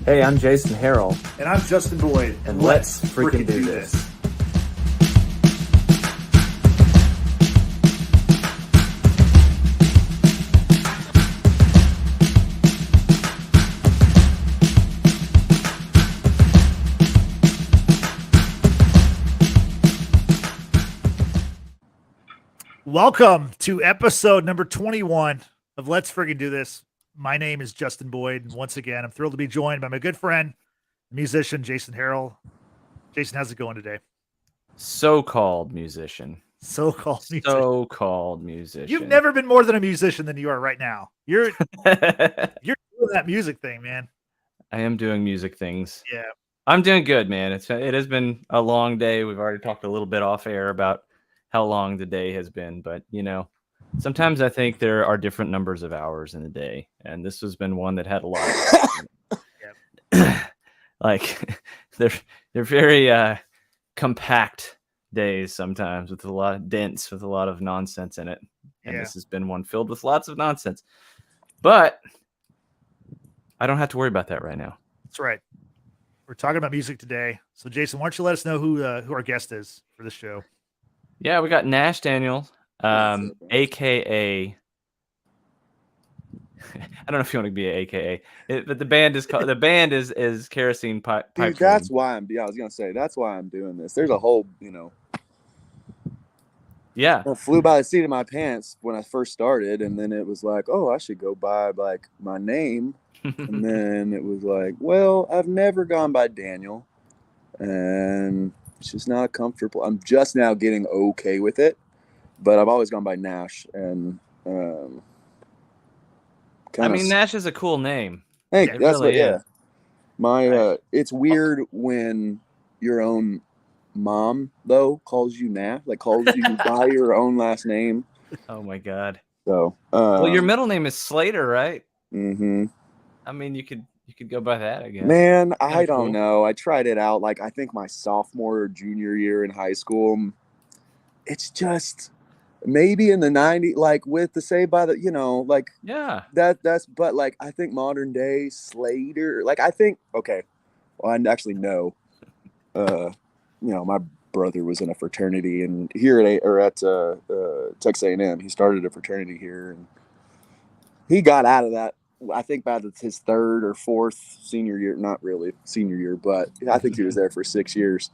Hey, I'm Jason Harrell. And I'm Justin Boyd. And let's freaking do this. Welcome to episode number 21 of Let's Friggin' Do This. My name is Justin Boyd, and once again, I'm thrilled to be joined by my good friend, musician Jason Harrell. Jason, how's it going today? So-called musician. So-called musician. You've never been more than a musician than you are right now. You're doing that music thing, man. I am doing music things. Yeah. I'm doing good, man. It has been a long day. We've already talked a little bit off air about how long the day has been, but sometimes I think there are different numbers of hours in a day, and this has been one that had a lot of like they're very compact days sometimes, with a lot of dense, with a lot of nonsense in it. And This has been one filled with lots of nonsense. But I don't have to worry about that right now. That's right. We're talking about music today. So Jason, why don't you let us know who our guest is for this show? Yeah, we got Nash Daniels, aka I don't know if you want to be an AKA, but the band is called is Kerosene Pipedreams. Dude, that's why I was gonna say that's why I'm doing this. There's a whole, Yeah, I flew by the seat of my pants when I first started, and then it was like, oh, I should go by like my name, and then it was like, well, I've never gone by Daniel, and it's just not comfortable. I'm just now getting okay with it, but I've always gone by Nash, and Nash is a cool name. Hey, that's really what. Yeah, it's weird when your own mom though calls you Nash, like calls you by your own last name. Oh my god. So, well, your middle name is Slater, right? Mm-hmm. I mean, you could go by that, I guess. Man, I don't know. I tried it out, like I think my sophomore or junior year in high school. It's just maybe in the 90s, like with the Saved by the, like that's but like I think modern day Slater, like I think okay, well I actually know, my brother was in a fraternity and here at Texas A&M. He started a fraternity here and he got out of that. I think by his third or fourth senior year, not really senior year, but I think he was there for 6 years.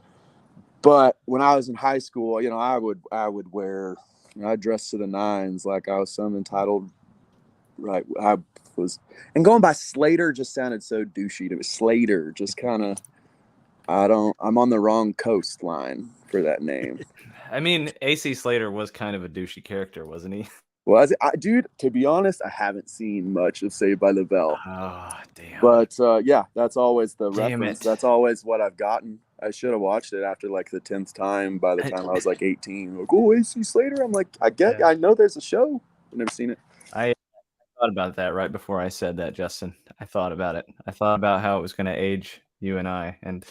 But when I was in high school, I would wear, I dressed to the nines like I was some entitled, right? I was, and going by Slater just sounded so douchey. It was Slater, just kind of, I'm on the wrong coastline for that name. I mean, AC Slater was kind of a douchey character, wasn't he? Well, dude, to be honest, I haven't seen much of Saved by the Bell. Oh, damn. But yeah, that's always the reference. That's always what I've gotten. I should have watched it after like the 10th time by the time I was like 18. Like, oh, AC Slater. I'm like, I know there's a show. I've never seen it. I thought about that right before I said that, Justin. I thought about it. I thought about how it was going to age you and I. And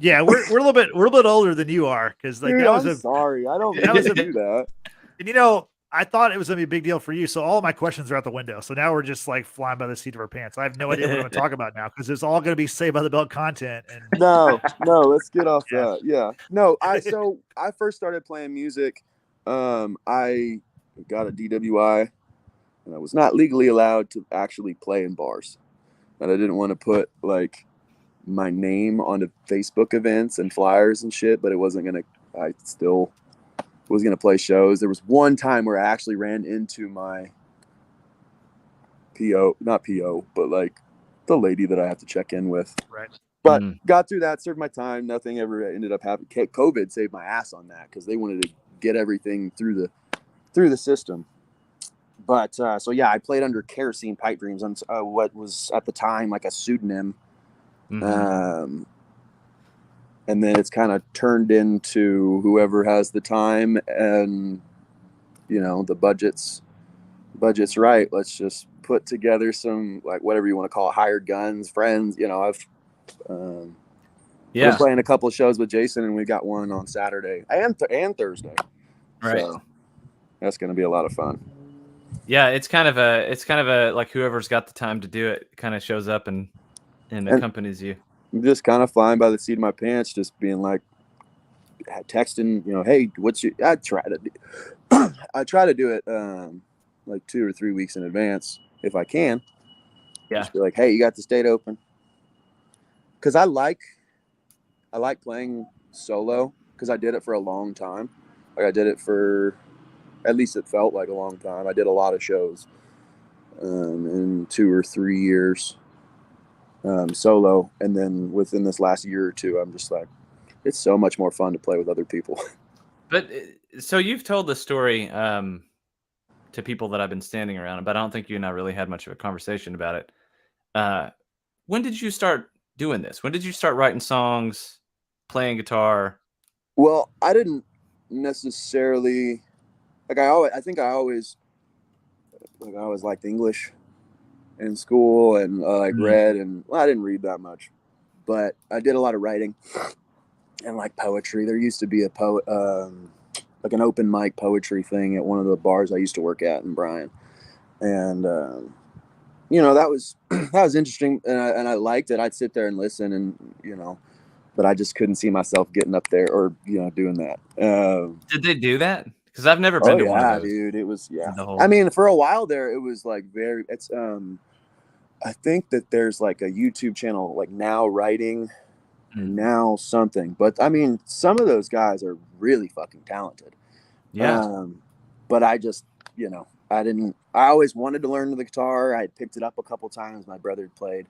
yeah, we're a little bit older than you are, because like dude, sorry, I don't do that. And I thought it was going to be a big deal for you, so all of my questions are out the window. So now we're just like flying by the seat of our pants. I have no idea what I'm going to talk about now, because it's all going to be Saved by the Bell content. And no, let's get off that. Yeah, no, I first started playing music. I got a DWI, and I was not legally allowed to actually play in bars. And I didn't want to put like my name onto Facebook events and flyers and shit, but it wasn't going to. I still was going to play shows. There was one time where I actually ran into my not PO, but like the lady that I have to check in with. Right. But got through that, served my time. Nothing ever ended up happening. COVID saved my ass on that because they wanted to get everything through the system. But so yeah, I played under Kerosene Pipedreams on what was at the time like a pseudonym. Mm-hmm. And then it's kind of turned into whoever has the time and, the budget's right. Let's just put together some, like, whatever you want to call it, hired guns, friends. I've been playing a couple of shows with Jason, and we got one on Saturday and Thursday. Right. So that's going to be a lot of fun. Yeah, it's kind of a like whoever's got the time to do it kind of shows up and and accompanies you. I'm just kind of flying by the seat of my pants, just being like, texting, hey, I try to do it like 2 or 3 weeks in advance if I can. Yeah. Just be like, hey, you got this date open? Because I like playing solo because I did it for a long time. Like I did it for, at least it felt like a long time. I did a lot of shows in 2 or 3 years solo. And then within this last year or two, I'm just like, it's so much more fun to play with other people. But so you've told the story to people that I've been standing around, but I don't think you and I really had much of a conversation about it. When did you start doing this? When did you start writing songs, playing guitar? Well, I didn't necessarily like. I think I always liked English in school and read, and I didn't read that much, but I did a lot of writing and like poetry. There used to be like an open mic poetry thing at one of the bars I used to work at in Bryan, and that was interesting, and I liked it. I'd sit there and listen, and but I just couldn't see myself getting up there or doing that. Did they do that? Because I've never been to one of those. Dude, it was I mean, for a while there, it was like it's I think that there's like a YouTube channel like Now Writing, Now something. But I mean, some of those guys are really fucking talented. Yeah. But I just, I always wanted to learn the guitar. I had picked it up a couple times. My brother had played.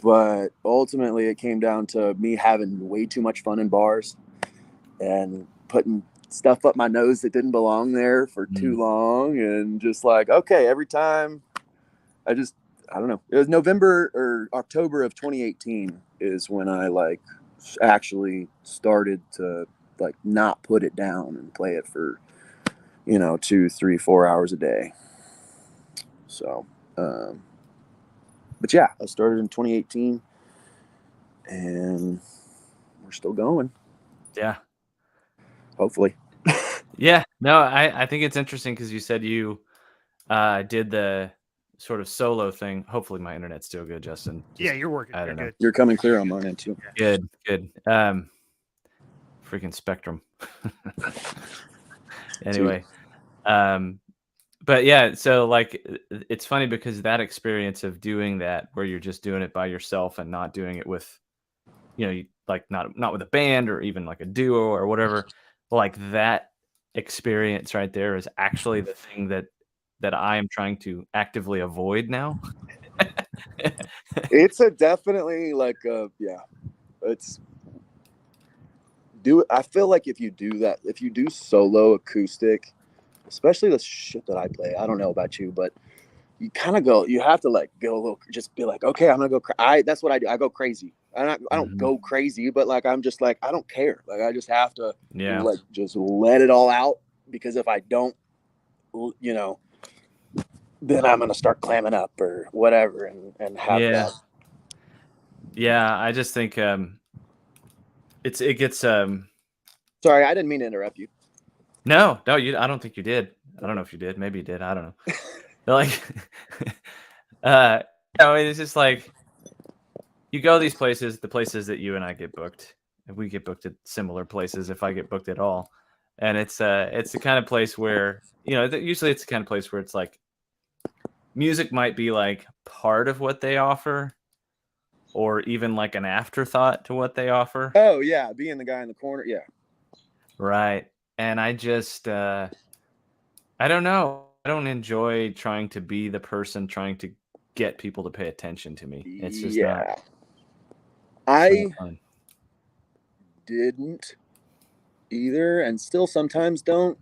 But ultimately it came down to me having way too much fun in bars and putting stuff up my nose that didn't belong there for too long. And just like, okay, every time I don't know. It was November or October of 2018 is when I like actually started to like not put it down and play it for, 2, 3, 4 hours a day. So, but yeah, I started in 2018 and we're still going. Yeah. Hopefully. Yeah. No, I think it's interesting because you said you did the sort of solo thing. Hopefully my internet's still good, Justin. Yeah, you're working. I don't know. Good. You're coming clear on mine too. Good. Freaking Spectrum. Anyway. But yeah, so like it's funny because that experience of doing that where you're just doing it by yourself and not doing it with like not with a band or even like a duo or whatever, like that experience right there is actually the thing that I am trying to actively avoid now. It's definitely like I feel like if you do solo acoustic, especially the shit that I play, I don't know about you, but you have to like go a little, just be like, okay, I'm gonna go. That's what I do. I go crazy. I don't go crazy, but like I'm just like I don't care. Like I just have to like just let it all out, because if I don't, then I'm gonna start clamming up or whatever and have that. Yeah, I just think it gets Sorry, I didn't mean to interrupt you. No, I don't think you did. I don't know if you did. Maybe you did. I don't know. Like, it's just like you go these places, the places that you and I get booked. We get booked at similar places if I get booked at all, and it's the kind of place where usually it's the kind of place where it's like music might be like part of what they offer, or even like an afterthought to what they offer. Oh yeah, being the guy in the corner, yeah. Right. And I just, I don't know. I don't enjoy trying to be the person trying to get people to pay attention to me. It's just not. I didn't either, and still sometimes don't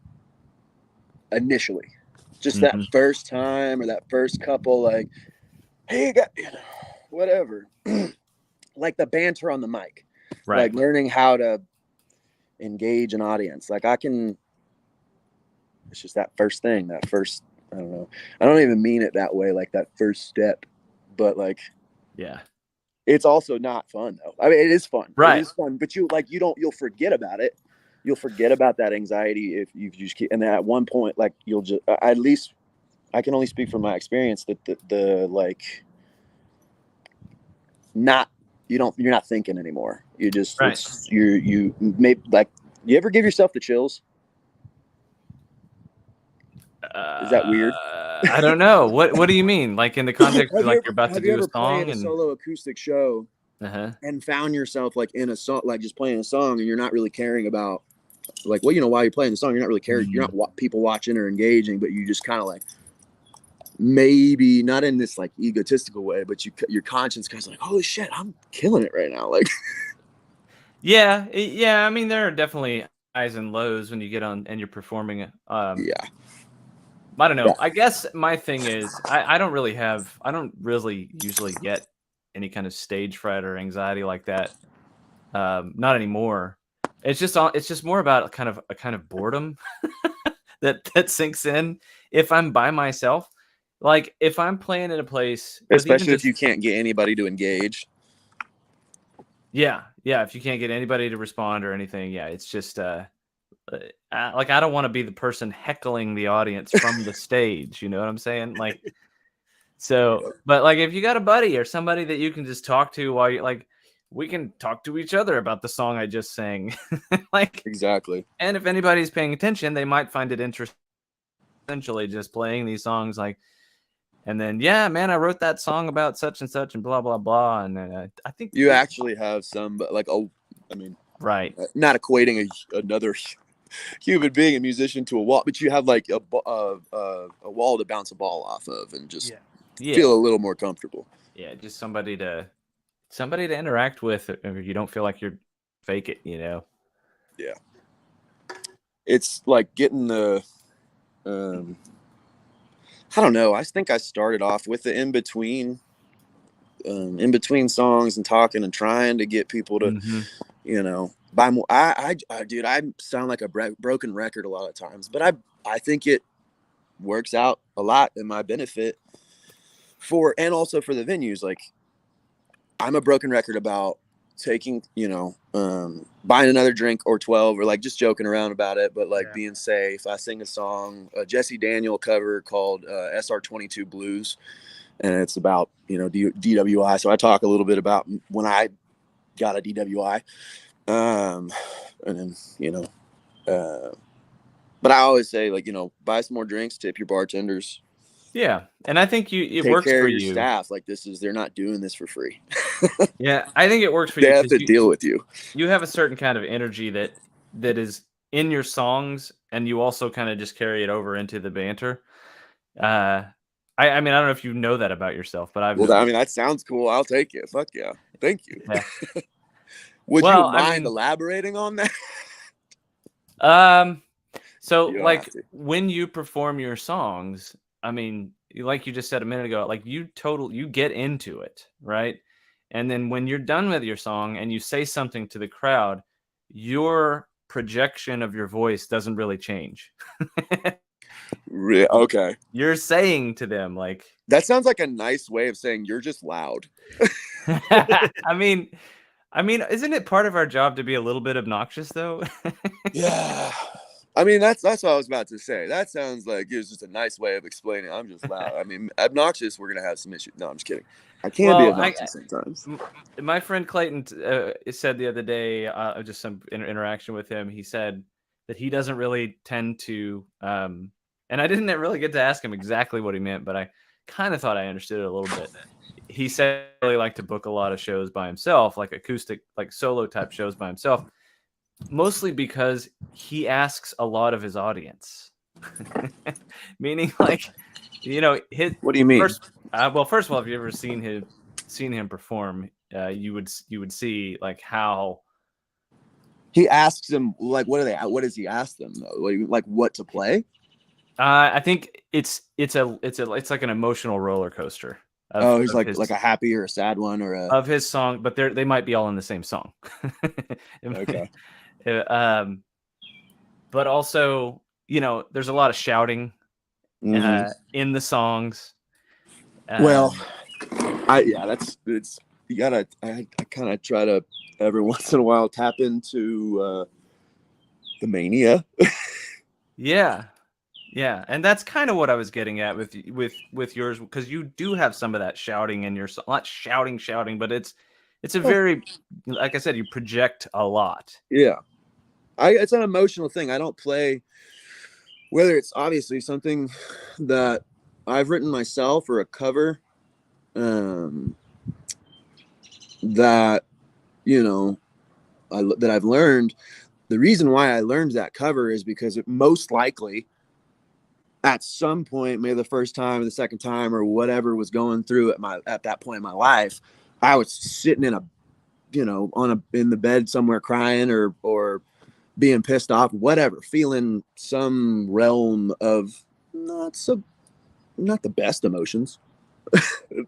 initially. Just that first time or that first couple, like, hey, whatever. Like the banter on the mic. Right. Like learning how to engage an audience. Like it's just that first thing, I don't know, I don't even mean it that way, like that first step, but like, yeah, it's also not fun though. I mean, it is fun, right? It is fun, but you'll forget about it. You'll forget about that anxiety if you just keep, and then at one point, like you'll just, at least I can only speak from my experience, that the like not, you're not thinking anymore. You just, Right. it's, you maybe like, you ever give yourself the chills? Is that weird? I don't know. What do you mean? Like in the context of like you're about to have you do a ever played song a solo acoustic show uh-huh. and found yourself like in a song, like just playing a song, and you're not really caring about like, well, you know, while you're playing the song, you're not really caring. You're not people watching or engaging, but you just kind of like, maybe not in this like egotistical way, but your conscience kind of like, holy shit, I'm killing it right now. Like, Yeah, yeah. I mean, there are definitely highs and lows when you get on and you're performing. yeah, I don't know. yeah. I guess my thing is I don't really usually get any kind of stage fright or anxiety like that. Not anymore. It's just more about a kind of boredom that sinks in if I'm by myself. Like if I'm playing in a place, Especially if you can't get anybody to engage. Yeah, if you can't get anybody to respond or anything, yeah, it's just like I don't want to be the person heckling the audience from the stage, you know what I'm saying? Like so, but like if you got a buddy or somebody that you can just talk to while you like we can talk to each other about the song I just sang. Like Exactly. and if anybody's paying attention, they might find it interesting essentially just playing these songs like and then yeah, man, I wrote that song about such and such and blah blah blah and then I think You actually have some, but like, oh, I mean, right. Not equating another human being, a musician, to a wall, but you have like a wall to bounce a ball off of and just feel a little more comfortable. Yeah, just somebody to interact with if you don't feel like you're fake it, you know. Yeah, it's like getting the I don't know. I think I started off with the in between songs and talking and trying to get people to, you know, buy more. Dude, I sound like a broken record a lot of times, but I think it works out a lot in my benefit and also for the venues. Like, I'm a broken record about taking, you know, buying another drink or 12 or like just joking around about it, but like being safe. I sing a song, a Jesse Daniel cover called SR22 Blues, and it's about, you know, DWI. So I talk a little bit about when I got a DWI, and then, you know, but I always say, like, you know, buy some more drinks, tip your bartenders. Yeah, and I think it take works care for of your you. Staff, like they're not doing this for free. Yeah, I think it works for they you. They have to deal with you. You have a certain kind of energy that is in your songs, and you also kind of just carry it over into the banter. I mean, I don't know if you know that about yourself, but I mean, that sounds cool. I'll take it. Fuck yeah. Thank you. Yeah. Would you mind elaborating on that? So like when you perform your songs, I mean, like you just said a minute ago, like you get into it, right? And then when you're done with your song and you say something to the crowd, your projection of your voice doesn't really change. Okay. You're saying to them like that sounds like a nice way of saying you're just loud. I mean, isn't it part of our job to be a little bit obnoxious though? Yeah. I mean, that's what I was about to say. That sounds like it's just a nice way of explaining. I'm just loud. I mean, obnoxious, we're going to have some issues. No, I'm just kidding. I can be obnoxious sometimes. My friend Clayton said the other day, just some interaction with him, he said that he doesn't really tend to, and I didn't really get to ask him exactly what he meant, but I kind of thought I understood it a little bit. He said he really liked to book a lot of shows by himself, like acoustic, like solo type shows by himself. Mostly because he asks a lot of his audience, meaning like, you know, what do you mean? First of all, if you ever seen him perform, you would see like how he asks them like, what does he ask them though? Like what to play? I think it's like an emotional roller coaster. He's like a happy or a sad one or of his song, but they might be all in the same song. Okay. But also, you know, there's a lot of shouting in the songs. Well, it's you gotta. I kind of try to every once in a while tap into the mania. Yeah, Yeah, and that's kind of what I was getting at with yours, because you do have some of that shouting in your song. Not shouting, but it's a very, like I said, you project a lot. Yeah, it's an emotional thing. I don't play, whether it's obviously something that I've written myself or a cover, that that I've learned. The reason why I learned that cover is because it most likely at some point, maybe the first time or the second time or whatever was going through at that point in my life, I was sitting in in the bed somewhere crying or being pissed off, whatever, feeling some realm of not the best emotions. I've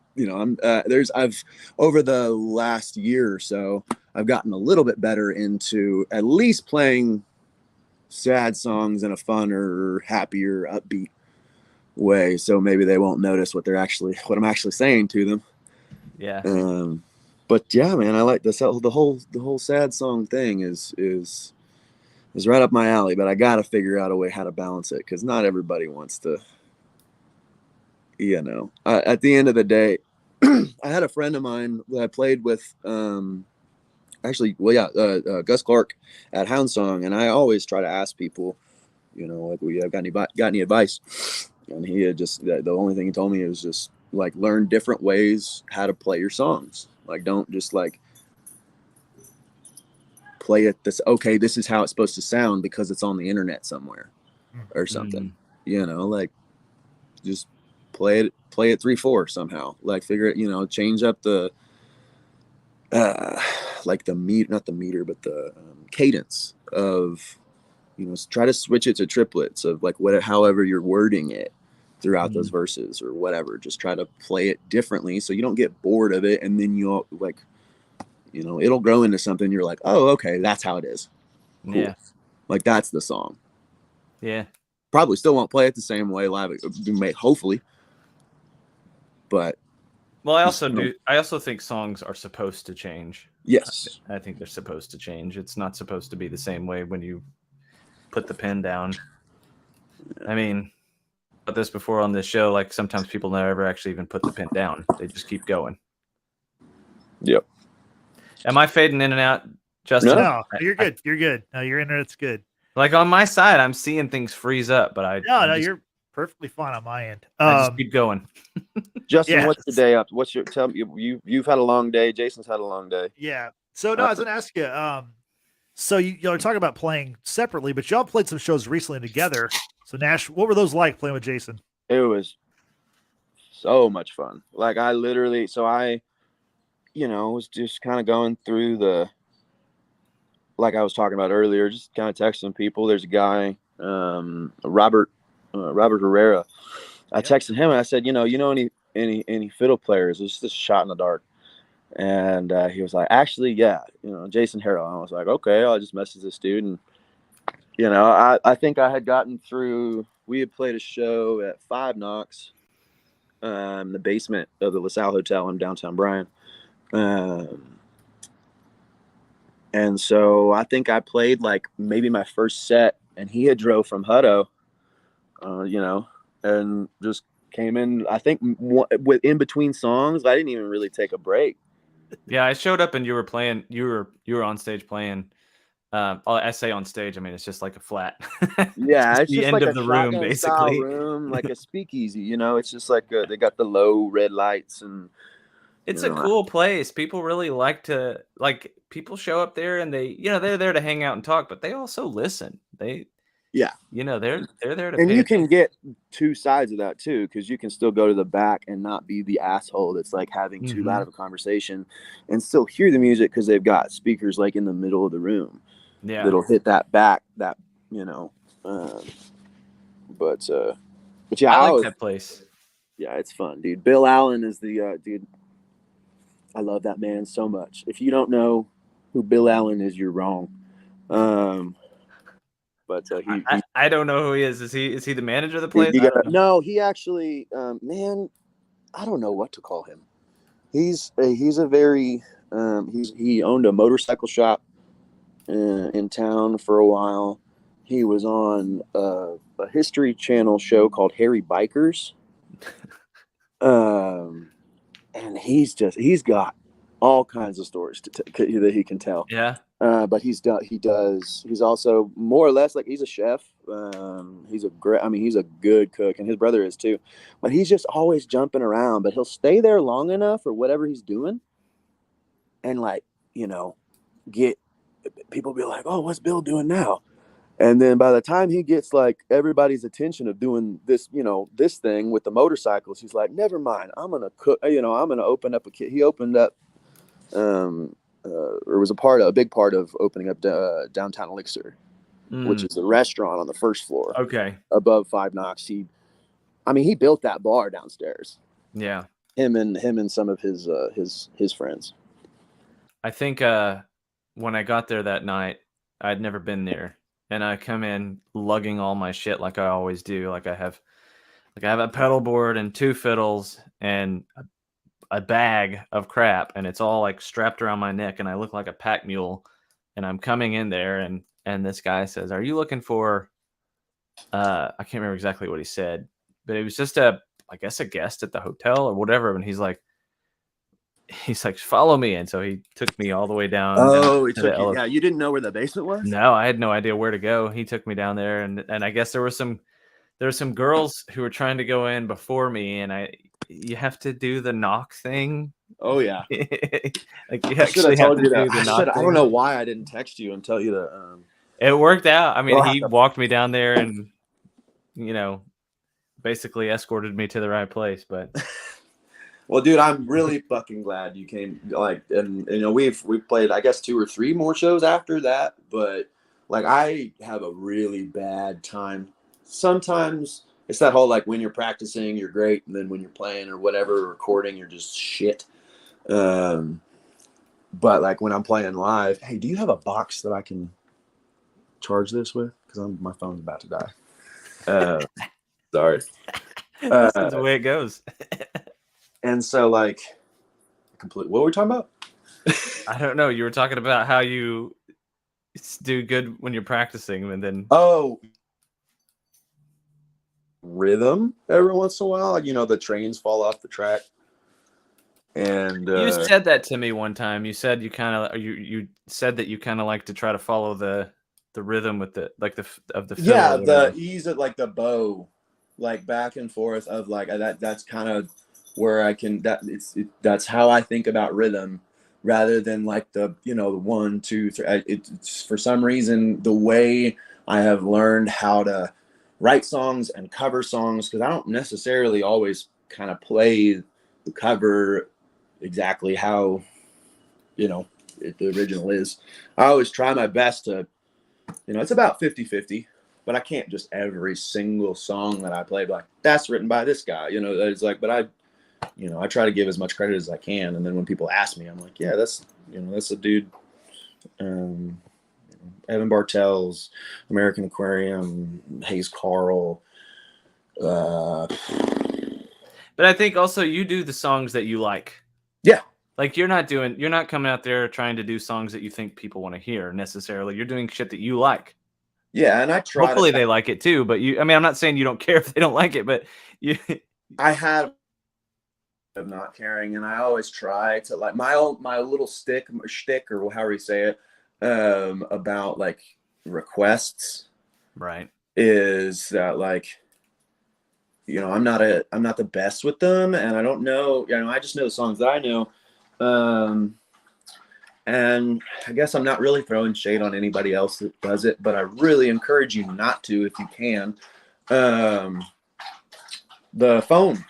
over the last year or so, I've gotten a little bit better into at least playing sad songs in a fun or happier, upbeat way, so maybe they won't notice what I'm actually saying to them. Yeah. But yeah, man, I like this. The whole sad song thing is right up my alley. But I got to figure out a way how to balance it, because not everybody wants to. At the end of the day, I had a friend of mine that I played with. Gus Clark at Hound Song, and I always try to ask people, like, we have got any advice? And he had just the only thing he told me was just like learn different ways how to play your songs. Like, don't just like play it this is how it's supposed to sound because it's on the internet somewhere or something. Like, just play it 3/4 somehow. Like, figure it, change up the like the not the meter, but the cadence of, try to switch it to triplets of like however you're wording it throughout those verses or whatever. Just try to play it differently so you don't get bored of it, and then you'll like, it'll grow into something. You're like, oh, okay, that's how it is. Cool. Yeah, like that's the song. Yeah, probably still won't play it the same way live, hopefully, but well, I also think songs are supposed to change. Yes, I think they're supposed to change. It's not supposed to be the same way when you put the pen down. I mean, about this before on this show, like sometimes people never actually even put the pen down. They just keep going. Yep. Am I fading in and out, Justin? No, you're good. You're good. No, your internet's good. Like on my side, I'm seeing things freeze up, but you're perfectly fine on my end. I just keep going. Justin, what's your day up? Tell me, you've had a long day. Jason's had a long day. Yeah. So no, I was gonna ask you. So y'all are talking about playing separately, but y'all played some shows recently together. So Nash, what were those like playing with Jason? It was so much fun. Like, I literally, was just kind of going through like I was talking about earlier, just kind of texting people. There's a guy, Robert Herrera. I texted him and I said, any fiddle players? It's just a shot in the dark. And he was like, actually, yeah, Jason Harrell. And I was like, okay, I'll just message this dude. And, I think I had gotten through, we had played a show at 5 Knocks, the basement of the LaSalle Hotel in downtown Bryan. And so I think I played like maybe my first set, and he had drove from Hutto, and just came in. I think in between songs, I didn't even really take a break. Yeah, I showed up and you were playing. You were on stage playing. I say on stage. I mean, it's just like a flat. Yeah, it's the just end like of a the room, basically. Room, like a speakeasy. It's just like they got the low red lights, and it's a cool place. People really people show up there and they're there to hang out and talk, but they also listen. They're there to. And you can get two sides of that too, because you can still go to the back and not be the asshole that's like having too loud of a conversation, and still hear the music because they've got speakers like in the middle of the room. Yeah, that'll hit that back. But yeah, I like that place. Yeah, it's fun, dude. Bill Allen is the dude. I love that man so much. If you don't know who Bill Allen is, you're wrong. But I don't know who he is. Is he the manager of the place? No, he actually, man, I don't know what to call him. He's a very he owned a motorcycle shop in town for a while. he was on a History Channel show called Harry Bikers. And he's got all kinds of stories that he can tell. Yeah. But he's also more or less like he's a chef. He's a good cook, and his brother is too. But he's just always jumping around. But he'll stay there long enough or whatever he's doing, and like get people be like, "Oh, what's Bill doing now?" And then by the time he gets like everybody's attention of doing this, this thing with the motorcycles, he's like, "Never mind, I'm gonna cook. I'm gonna open up He opened up, or was a big part of opening up downtown Elixir, which is a restaurant on the first floor. Okay. Above Five Knocks. He built that bar downstairs. Yeah. Him and some of his friends. I think when I got there that night, I'd never been there, and I come in lugging all my shit like I always do. Like I have a pedal board and 2 fiddles and a bag of crap, and it's all like strapped around my neck, and I look like a pack mule. And I'm coming in there, and this guy says, "Are you looking for?" I can't remember exactly what he said, but it was just a guest at the hotel or whatever. And he's like, "Follow me." And so he took me all the way down. Oh, he took you. Yeah, you didn't know where the basement was? No, I had no idea where to go. He took me down there, and I guess there were some girls who were trying to go in before me, and you have to do the knock thing. Oh yeah. Like you actually have to do the knock thing. I don't know why I didn't text you and tell you that. It worked out. I mean, he walked me down there and basically escorted me to the right place. But well, dude, I'm really fucking glad you came. Like, and we've played, I guess, 2 or 3 more shows after that. But like, I have a really bad time. Sometimes it's that whole like when you're practicing, you're great, and then when you're playing or whatever, recording, you're just shit. But like when I'm playing live, hey, do you have a box that I can charge this with? Because my phone's about to die. Sorry. That's the way it goes. And so like, what were we talking about? I don't know. You were talking about how you do good when you're practicing, and then rhythm every once in a while. Like, the trains fall off the track. And you said that to me one time. You said you said that you kind of like to try to follow the rhythm with the fiddle. Yeah, the ease of like the bow, like back and forth of like that. That's kind of where I can. That's how I think about rhythm, rather than like the 1, 2, 3. It's for some reason the way I have learned how to write songs and cover songs, because I don't necessarily always kind of play the cover exactly how the original is. I always try my best to, it's about 50-50, but I can't just every single song that I play like that's written by this guy. It's like, but I try to give as much credit as I can, and then when people ask me, I'm like, yeah, that's a dude. Evan Bartels, American Aquarium, Hayes Carl. But I think also you do the songs that you like. Yeah. Like you're not coming out there trying to do songs that you think people want to hear necessarily. You're doing shit that you like. Yeah, and I try. Hopefully they like it too, but I'm not saying you don't care if they don't like it, but I have of not caring, and I always try to like my little shtick or however you say it, about like requests. Right. Is that like, I'm not the best with them, and I don't know, I just know the songs that I know. And I guess I'm not really throwing shade on anybody else that does it, but I really encourage you not to if you can. The phone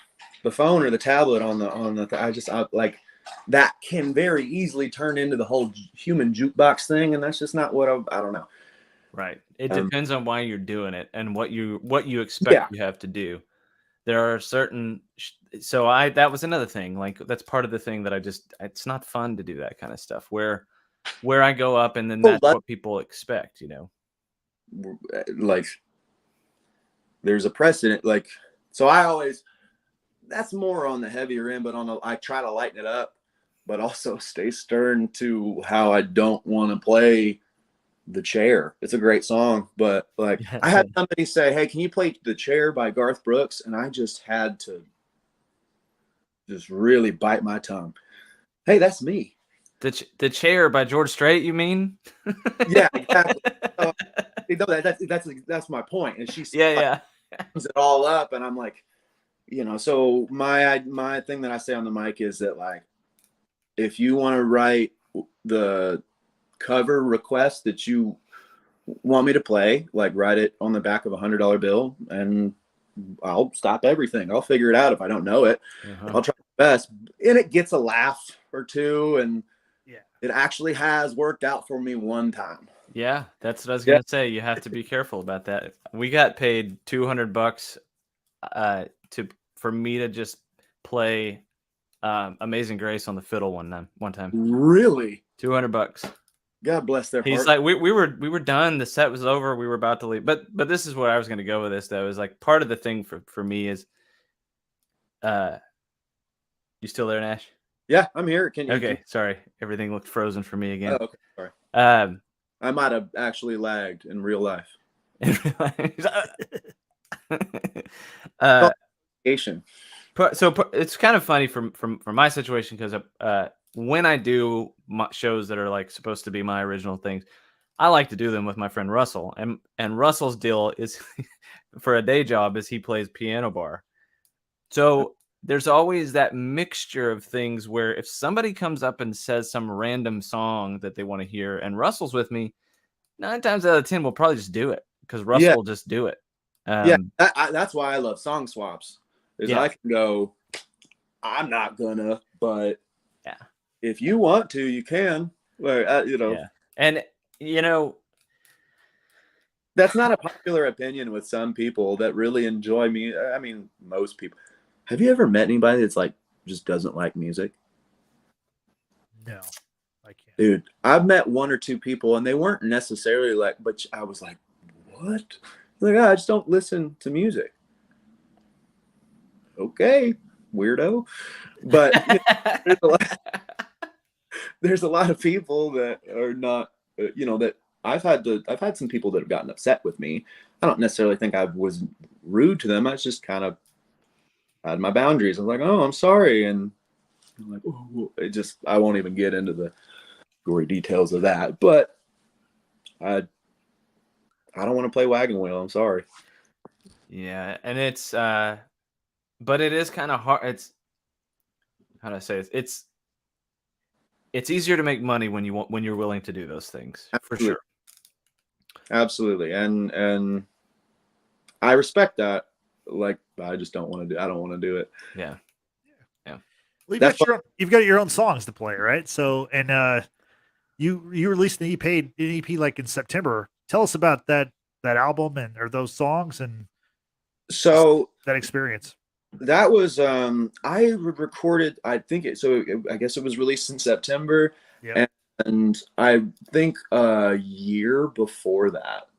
or the tablet on the like that can very easily turn into the whole human jukebox thing, and that's just not what I don't know. Right. It depends on why you're doing it and what you expect you have to do. There are certain, that was another thing. Like that's part of the thing that it's not fun to do that kind of stuff where I go up and then that's what people expect, Like there's a precedent, like, so that's more on the heavier end, but I try to lighten it up, but also stay stern to how I don't want to play The Chair. It's a great song, but like I had somebody say, "Hey, can you play The Chair by Garth Brooks?" And I just had to just really bite my tongue. Hey, that's me. The Chair by George Strait, you mean? Yeah, exactly. That's my point. And she's yeah. sums it all up, and I'm like, so my thing that I say on the mic is that, like, if you want to write the cover request that you want me to play, like, write it on the back of $100 bill, and I'll stop everything. I'll figure it out. If I don't know it, I'll try my best, and it gets a laugh or two, and it actually has worked out for me one time. Yeah, that's what I was gonna say. You have to be careful about that. We got paid $200 for me to just play Amazing Grace on the fiddle one time. Really? $200. God bless their heart. He's like, we were done. The set was over. We were about to leave. But this is what I was going to go with this, though, is like part of the thing for me is, you still there, Nash? Yeah, I'm here. Can you? Okay, sorry. Everything looked frozen for me again. Oh, okay, sorry. I might have actually lagged in real life. So it's kind of funny from my situation, because when I do shows that are like supposed to be my original things, I like to do them with my friend Russell, and Russell's deal is for a day job is he plays piano bar. So there's always that mixture of things where if somebody comes up and says some random song that they want to hear, and Russell's with me, 9 times out of 10 we'll probably just do it, because Russell will just do it. That's why I love song swaps. I can go, I'm not gonna, but if you want to, you can. And that's not a popular opinion with some people that really enjoy me. I mean, most people. Have you ever met anybody that's like just doesn't like music? No, I can't. Dude, I've met 1 or 2 people, and they weren't necessarily like, but I was like, what? Like, I just don't listen to music. Okay, weirdo. But there's a lot of people that are not, that I've had some people that have gotten upset with me. I don't necessarily think I was rude to them. I was just kind of had my boundaries. I was like, oh, I'm sorry. And I'm like, oh, I won't even get into the gory details of that, but I don't want to play wagon wheel. I'm sorry. Yeah. And it's, but it is kind of hard. It's, how do I say this? It's easier to make money when you're willing to do those things. Absolutely. For sure. Absolutely. And I respect that. Like, I just don't want to do. I don't want to do it. Yeah. Well, you've got your own songs to play, right? So, and you released an EP like in September. Tell us about that album or those songs and so that experience. That was I recorded. I guess it was released in September, and I think a year before that,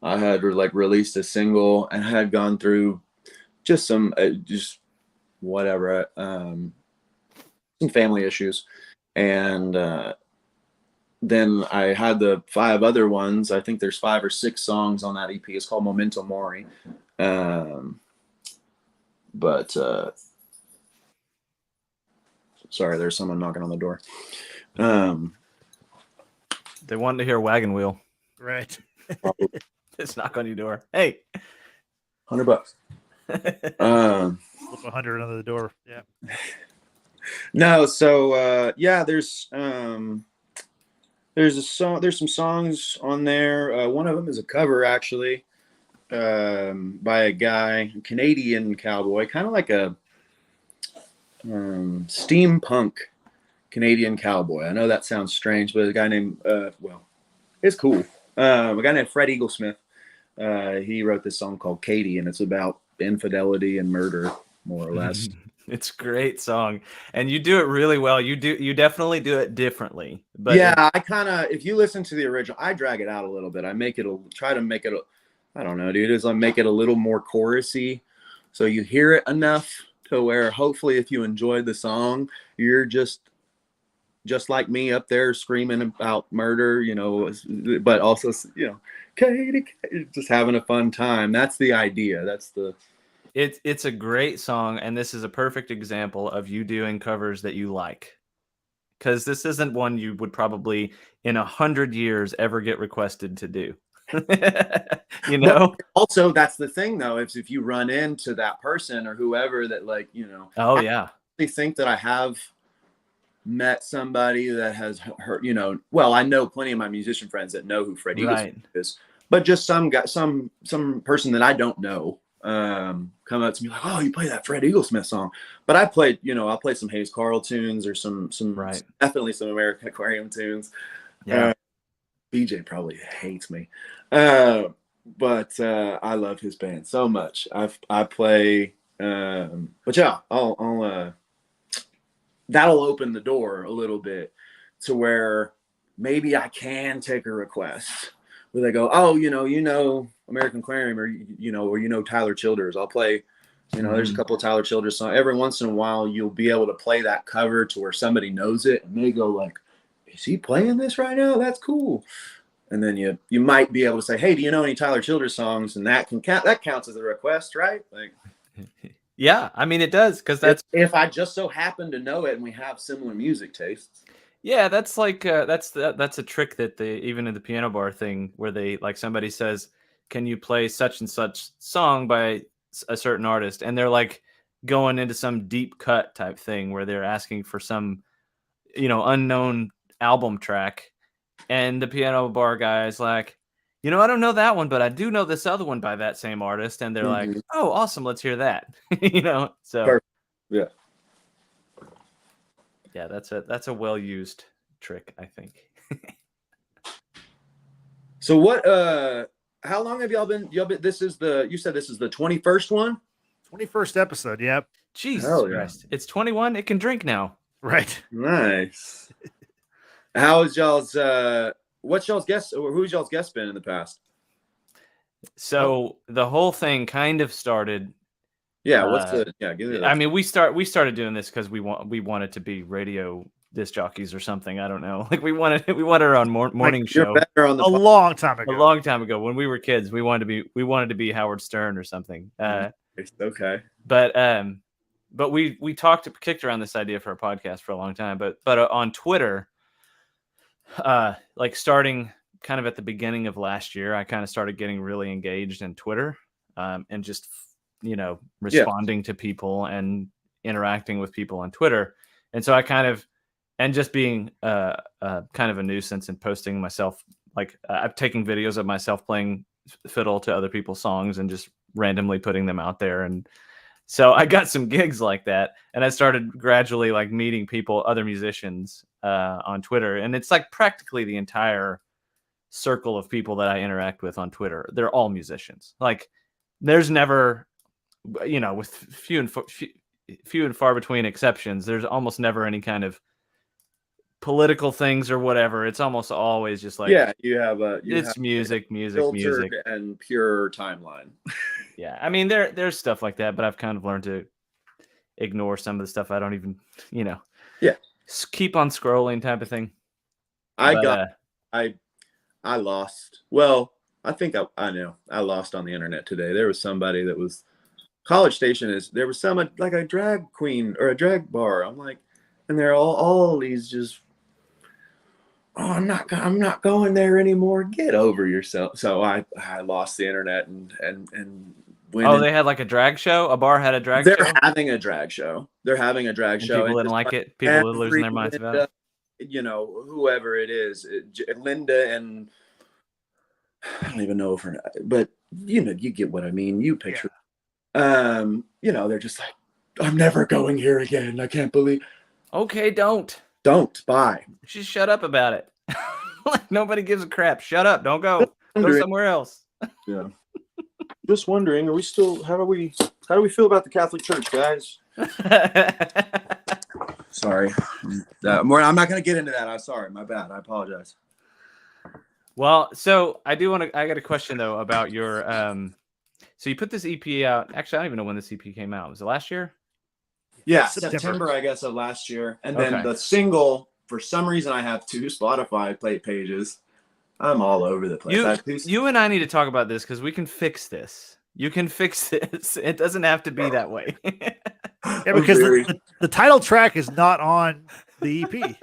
I had released a single and had gone through just some some family issues, and then I had the 5 other ones. I think there's 5 or 6 songs on that EP. It's called Memento Mori. But sorry, there's someone knocking on the door. They wanted to hear Wagon Wheel. Right. Just knock on your door. Hey, $100. Flip 100 under the door. Yeah. No, so there's a song. There's some songs on there. One of them is a cover, actually, by a guy, a Canadian cowboy, kind of like a steampunk Canadian cowboy. I know that sounds strange, but a guy named it's cool. A guy named Fred Eaglesmith. He wrote this song called Katie, and it's about infidelity and murder, more or less. It's a great song, and you do it really well. You definitely do it differently. But yeah, if you listen to the original, I drag it out a little bit. I try to make it I don't know, dude. I make it a little more chorusy, so you hear it enough to where hopefully, if you enjoyed the song, you're just just like me up there screaming about murder, but also, Katie, just having a fun time. That's the idea. It's a great song, and this is a perfect example of you doing covers that you like. Because this isn't one you would probably in 100 years ever get requested to do. But also, that's the thing, though, if you run into that person or whoever that, Oh, yeah. I think that I have met somebody that has heard, well, I know plenty of my musician friends that know who Fred Eaglesmith is, but just some guy, some person that I don't know come up to me like, oh, you play that Fred Eaglesmith song. But I played, I'll play some Hayes Carl tunes or some definitely some American Aquarium tunes. Yeah. BJ probably hates me. But I love his band so much. I play but yeah, I'll that'll open the door a little bit to where maybe I can take a request where they go, oh, American Aquarium or Tyler Childers. I'll play, there's a couple of Tyler Childers songs. Every once in a while, you'll be able to play that cover to where somebody knows it and they go like, is he playing this right now? That's cool. And then you might be able to say, hey, do you know any Tyler Childers songs? And that counts as a request, right? Like, yeah, I mean, it does, because that's if I just so happen to know it and we have similar music tastes. Yeah, that's like that's a trick that they even in the piano bar thing where they like somebody says, "Can you play such and such song by a certain artist?" And they're like going into some deep cut type thing where they're asking for some unknown album track, and the piano bar guy is like, I don't know that one, but I do know this other one by that same artist, and they're like, "Oh, awesome, let's hear that." So perfect. Yeah. Yeah, that's a well-used trick, I think. So what how long have y'all been you said this is the 21st one? 21st episode, yep. Jesus Christ. It's 21, it can drink now. Right. Nice. How is y'all's what's y'all's guest or who's y'all's guest been in the past? So the whole thing kind of started. Yeah, give me that. I mean, we started doing this because we wanted to be radio disc jockeys or something. I don't know. Like we wanted our own morning show. Better on the long time ago. A long time ago, when we were kids, we wanted to be Howard Stern or something. Okay. But we kicked around this idea for a podcast for a long time. But on Twitter, like starting kind of at the beginning of last year, I kind of started getting really engaged in Twitter, and just responding to people and interacting with people on Twitter. And so I kind of, and just being kind of a nuisance and posting myself, like I'm taking videos of myself playing fiddle to other people's songs and just randomly putting them out there. And so I got some gigs like that. And I started gradually like meeting people, other musicians on Twitter. And it's like practically the entire circle of people that I interact with on Twitter. They're all musicians. Like there's never, with few and far between exceptions, there's almost never any kind of political things or whatever. It's almost always just like, you have music, and pure timeline. Yeah, I mean there's stuff like that, but I've kind of learned to ignore some of the stuff I don't even, keep on scrolling type of thing. I lost. Well, I think I know. I lost on the internet today. There was somebody that was College Station there was some like a drag queen or a drag bar. I'm like, and they're all these just, oh, I'm not going there anymore. Get over yourself. So I lost the internet and when they had like a drag show. A bar had a drag show. They're having a drag show. People didn't like it. People were losing their minds about it. Whoever it is, Linda and I don't even know if her, but you get what I mean. You picture, they're just like, I'm never going here again. I can't believe. Okay, don't bye. Just shut up about it. Like nobody gives a crap. Shut up. Don't go. Go somewhere else. Yeah. Just wondering, are we still? How do we feel about the Catholic Church, guys? Sorry. I'm not going to get into that. I'm sorry. My bad. I apologize. Well, so I got a question though about your so you put this EP out. Actually, I don't even know when this EP came out. Was it last year? Yeah, September I guess of last year. And then the single for some reason I have 2 Spotify pages. I'm all over the place. You and I need to talk about this because we can fix this. You can fix this. It doesn't have to be that way. Yeah, because the title track is not on the EP.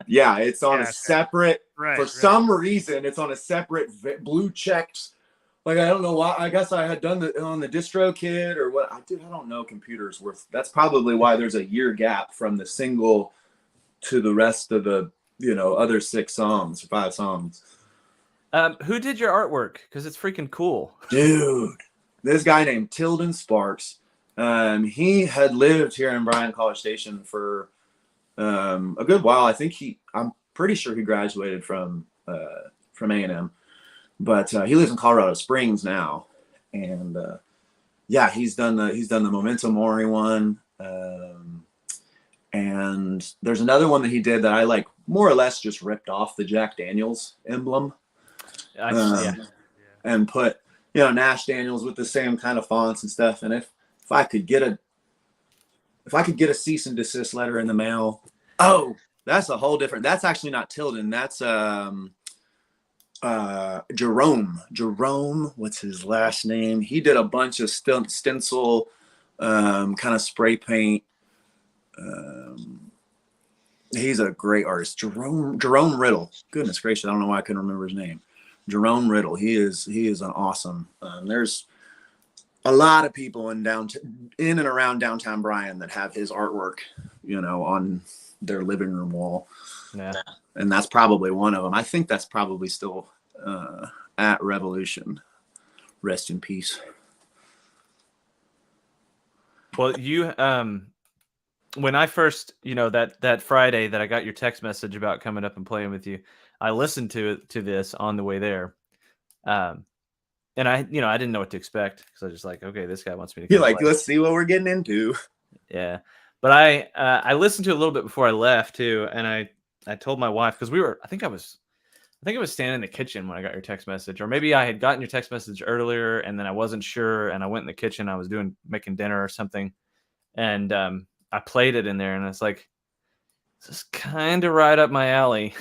Yeah, it's on a separate. Right, for some reason, it's on a separate blue checked. Like, I don't know why. I guess I had done it on the DistroKid or what. I don't know computers worth. That's probably why there's a year gap from the single to the rest of the other 6 songs or 5 songs. Who did your artwork? Because it's freaking cool, dude. This guy named Tilden Sparks. He had lived here in Bryan-College Station for a good while. I think I'm pretty sure he graduated from A&M, but he lives in Colorado Springs now. And yeah, he's done the Memento Mori one. And there's another one that he did that I like more or less just ripped off the Jack Daniels emblem. And put Nash Daniels with the same kind of fonts and stuff. And if I could get a cease and desist letter in the mail, that's a whole different. That's actually not Tilden. That's Jerome. What's his last name? He did a bunch of stencil, kind of spray paint. He's a great artist. Jerome Riddle. Goodness gracious, I don't know why I couldn't remember his name. Jerome Riddle. He is an awesome. There's a lot of people in and around downtown Bryan that have his artwork, on their living room wall. Yeah. And that's probably one of them. I think that's probably still at Revolution. Rest in peace. Well, you when I first, that Friday that I got your text message about coming up and playing with you, I listened to this on the way there. And I didn't know what to expect because I was just like, okay, this guy wants me to. You're like, let's see what we're getting into. Yeah, but I listened to it a little bit before I left too, and I told my wife because I think I was standing in the kitchen when I got your text message, or maybe I had gotten your text message earlier and then I wasn't sure, and I went in the kitchen. I was making dinner or something, and I played it in there, and it's like, this is kind of right up my alley.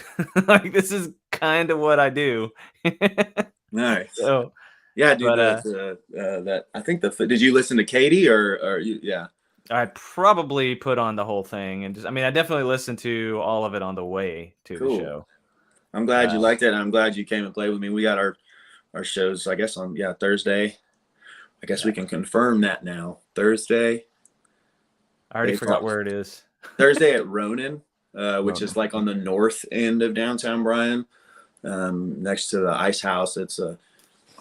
Like, this is kind of what I do. Nice. So, yeah, dude. That I think did you listen to Katie or you? Yeah. I probably put on the whole thing, and I definitely listened to all of it on the way to the show. I'm glad you liked it, and I'm glad you came and played with me. We got our shows, I guess, on Thursday. I guess we can confirm that now. Thursday. I already forgot where it is. Thursday at Ronin, which is like on the north end of downtown Bryan, next to the Ice House. It's a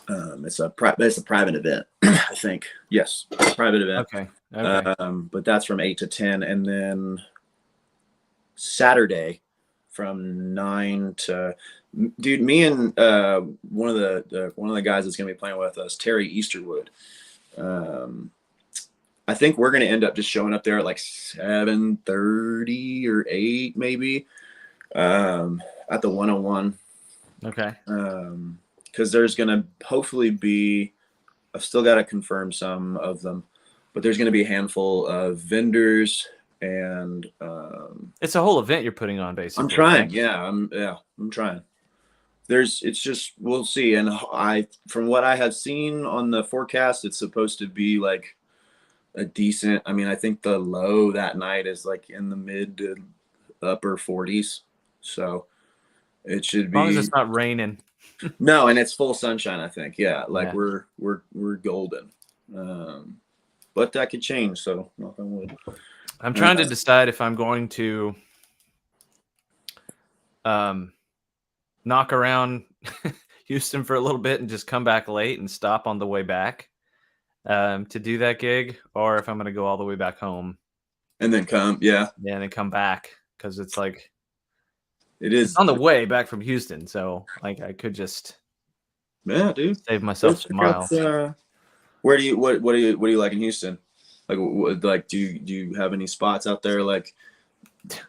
private event, I think. Yes, private event. Okay. But that's from 8 to 10, and then Saturday from 9 to. Dude, me and one of the guys that's gonna be playing with us, Terry Easterwood. I think we're gonna end up just showing up there at like 7:30 or 8 maybe, at the 101. Okay. Because there's gonna hopefully be. I've still got to confirm some of them, but there's gonna be a handful of vendors and. It's a whole event you're putting on, basically. I'm trying. Yeah, I'm trying. It's just we'll see, and from what I have seen on the forecast, it's supposed to be like a decent. I think the low that night is like in the mid to upper 40s, so it should be. As long as it's not raining. No, and it's full sunshine. I think, we're golden, but that could change. So knock on wood. I'm trying to decide if I'm going to knock around Houston for a little bit and just come back late and stop on the way back to do that gig, or if I'm going to go all the way back home and then come, and then come back, because it's like it's on the way back from Houston, so like I could just dude, save myself some miles. What do you like in Houston? Like do you have any spots out there, like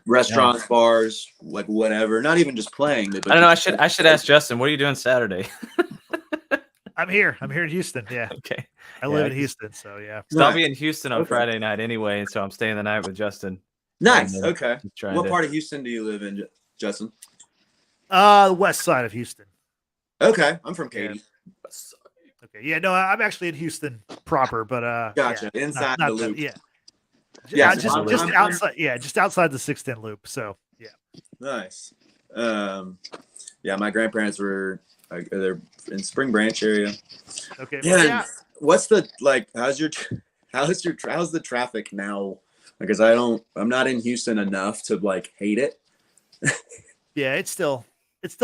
restaurants, bars, like whatever? Not even just playing. I don't know. I should ask Justin. What are you doing Saturday? I'm here in Houston. Yeah. Okay. I live in Houston, so yeah. So I'll be in Houston on Friday night anyway, so I'm staying the night with Justin. Nice. And then Okay. just trying What to- part of Houston do you live in, Justin? The west side of Houston. Okay, I'm from Yeah. Katy. Okay. Yeah, no, I'm actually in Houston proper, but Gotcha. yeah, Inside not the loop. yeah. Yeah, Just I'm- just I'm- outside, just outside the 610 loop. So yeah. Nice. Yeah, my grandparents were they're in Spring Branch area. Okay. Yeah. Yeah. What's the like? How's the traffic now? Because I'm not in Houston enough to like hate it. Yeah, it's still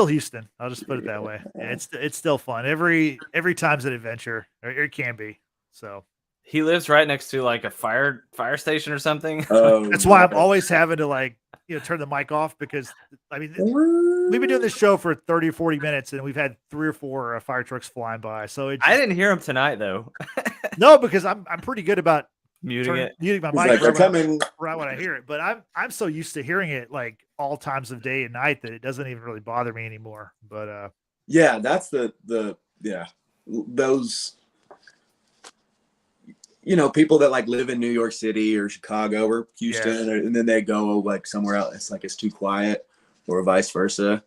Houston. I'll just put it that way. Yeah, it's still fun. Every time's an adventure, or it can be. So He lives right next to like a fire station or something. Oh, that's why I'm always having to like turn the mic off, because I mean we've been doing this show for 30 or 40 minutes and we've had 3 or 4 fire trucks flying by. So it I didn't hear him tonight though. no, because I'm pretty good about Muting it. muting my He's mic like, they're coming. right when I hear it. But I'm so used to hearing it like all times of day and night that it doesn't even really bother me anymore. But Yeah, that's the those people that like live in New York City or Chicago or Houston, and then they go like somewhere else. It's like it's too quiet, or vice versa,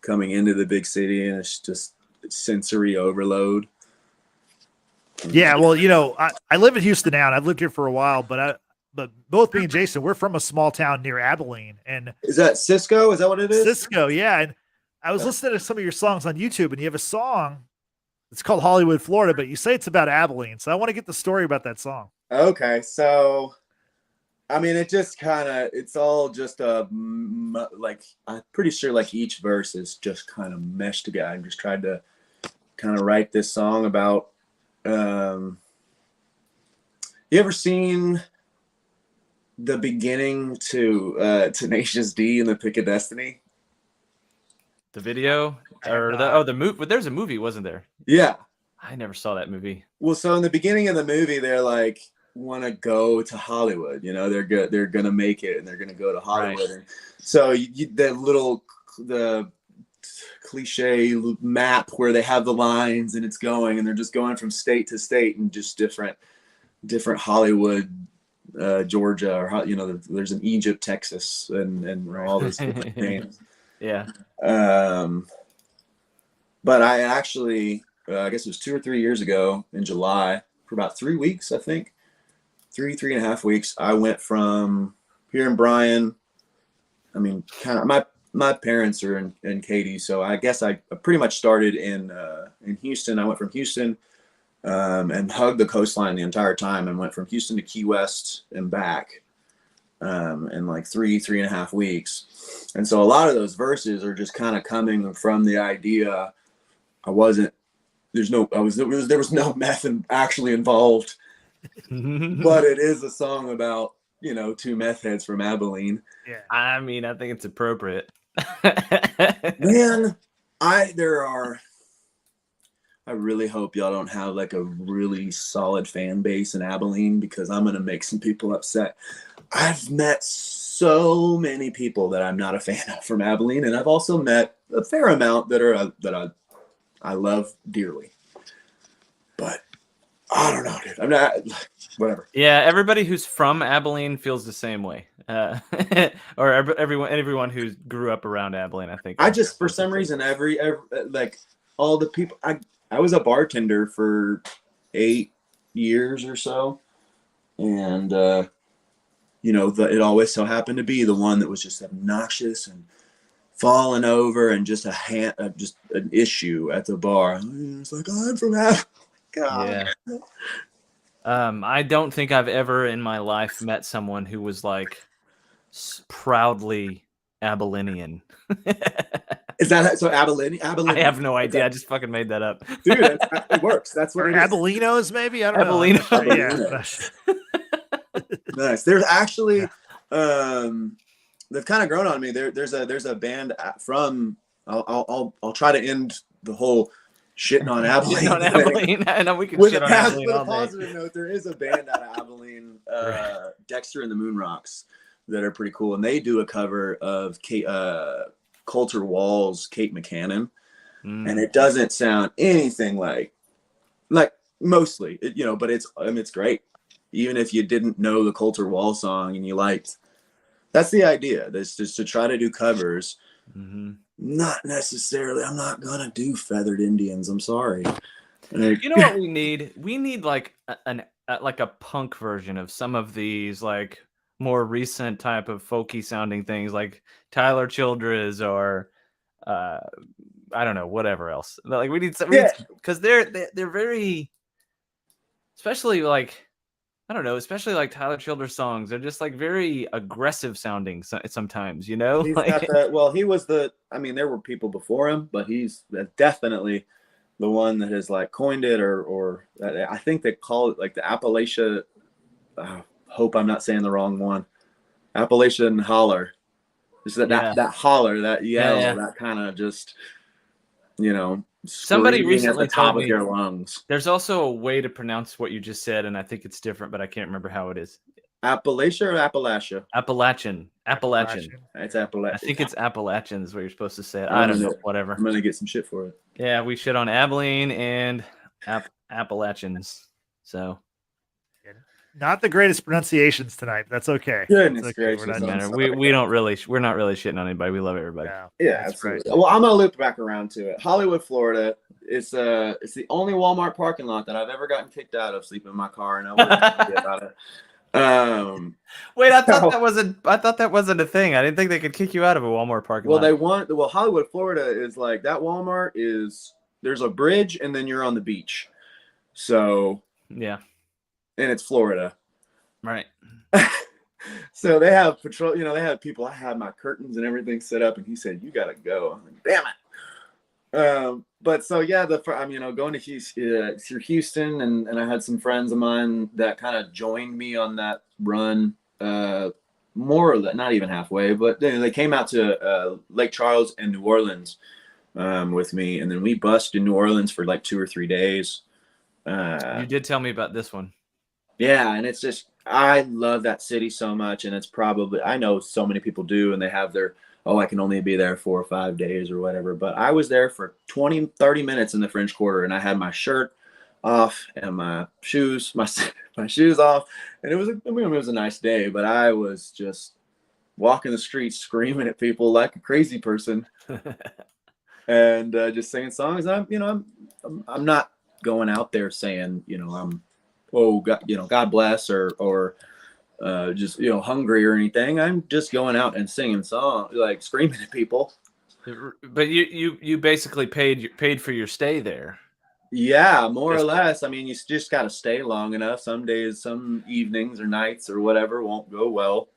coming into the big city, and it's just sensory overload. yeah, well, I live in Houston now and I've lived here for a while, but both me and Jason, we're from a small town near Abilene, and Is that Cisco? Is that what it is? Cisco, yeah. And I was listening to some of your songs on YouTube, and you have a song. It's called Hollywood, Florida, but you say it's about Abilene. So I want to get the story about that song. Okay, so I mean, it's all just like I'm pretty sure like each verse is just kind of meshed together. I just tried to kind of write this song about. You ever seen the beginning to Tenacious D and the Pick of Destiny? The video or the movie. There's a movie, wasn't there? Yeah. I never saw that movie. Well, so in the beginning of the movie, they're like want to go to Hollywood. They're gonna make it, and they're gonna go to Hollywood. Right. And so the cliche map where they have the lines and it's going, and they're just going from state to state and just different Hollywood, Georgia, or there's an Egypt, Texas, and all those different names. Yeah. But I actually, I guess it was 2 or 3 years ago in July, for about 3 weeks, I think, 3.5 weeks. I went from here in Bryan. I mean, kind of my parents are in Katy, so I guess I pretty much started in Houston. I went from Houston and hugged the coastline the entire time, and went from Houston to Key West and back in like 3.5 weeks. And so a lot of those verses are just kind of coming from the idea there was no meth actually involved, but it is a song about 2 meth heads from Abilene. Yeah. I mean, I think it's appropriate. Man, I really hope y'all don't have like a really solid fan base in Abilene, because I'm gonna make some people upset. I've met so many people that I'm not a fan of from Abilene, and I've also met a fair amount that I love dearly. But I don't know, dude. I'm not whatever. Yeah, everybody who's from Abilene feels the same way. Or everyone who grew up around Abilene, I think. I just, for some reason, every like all the people. I was a bartender for 8 years or so, and it always so happened to be the one that was just obnoxious and falling over and just just an issue at the bar. It's like, I'm from Abilene. God. Yeah. I don't think I've ever in my life met someone who was like proudly Abilenian. Is that so? Abilene? I have no idea. I just fucking made that up. Dude, it works. That's what Or it is. Abelinos, maybe? I don't Abileno. know. Yeah. Nice. There's actually, they've kind of grown on me. There's a band from. I'll try to end the whole shitting on Abilene. Shit on Abilene. I know we can With shit a on Abilene all day. positive note, there is a band out of Abilene, Dexter and the Moon Rocks, that are pretty cool, and they do a cover of Coulter Wall's Kate McCannon, and it doesn't sound anything like mostly, but it's great. Even if you didn't know the Coulter Wall song and you liked That's the idea. This is to try to do covers. Mm-hmm. Not necessarily. I'm not gonna do Feathered Indians. I'm sorry. Like, You know what we need? We need like like a punk version of some of these like more recent type of folky sounding things, like Tyler Childers or I don't know, whatever else. Like we need some, because they're very, especially like, I don't know, especially like Tyler Childers songs. They're just like very aggressive sounding sometimes, you know? he's Like, got that. Well, he was I mean, there were people before him, but he's definitely the one that has like coined it, or I think they call it like the Appalachia. Hope I'm not saying the wrong one. Appalachian holler. Just that holler, that yell, that kind of just, somebody recently at the top told me of your lungs. there's also a way to pronounce what you just said, and I think it's different, but I can't remember how it is. Appalachia or Appalachia? Appalachian. It's Appalachian. I think it's Appalachian is what you're supposed to say. I don't know. Whatever. I'm gonna get some shit for it. Yeah, we shit on Abilene and Appalachians. So not the greatest pronunciations tonight. That's okay. Goodness That's okay. gracious, we're not really shitting on anybody. We love everybody. Yeah, absolutely. Right. Well, I'm gonna loop back around to it. Hollywood, Florida. It's the only Walmart parking lot that I've ever gotten kicked out of, sleeping in my car, and I wasn't happy about it. Wait, I thought that wasn't a thing. I didn't think they could kick you out of a Walmart parking lot. Well, Hollywood, Florida is like that. Walmart there's a bridge and then you're on the beach. So yeah, and it's Florida, right? So they have patrol. They have people. I had my curtains and everything set up, and he said, "You gotta go." I'm like, "Damn it!" But so yeah, going to Houston, and I had some friends of mine that kind of joined me on that run, more or less, not even halfway, but they came out to Lake Charles and New Orleans with me, and then we bussed in New Orleans for like 2 or 3 days. You did tell me about this one. Yeah, and it's just, I love that city so much, and it's probably, I know so many people do, and they have their, I can only be there 4 or 5 days or whatever. But I was there for 20, 30 minutes in the French Quarter, and I had my shirt off and my shoes, my shoes off. And it was a nice day, but I was just walking the streets screaming at people like a crazy person and just singing songs. I'm not going out there saying, God bless or just hungry or anything. I'm just going out and singing songs, like screaming at people. But you basically paid for your stay there. Yeah, more or less. I mean, you just got to stay long enough. Some days, some evenings or nights or whatever won't go well.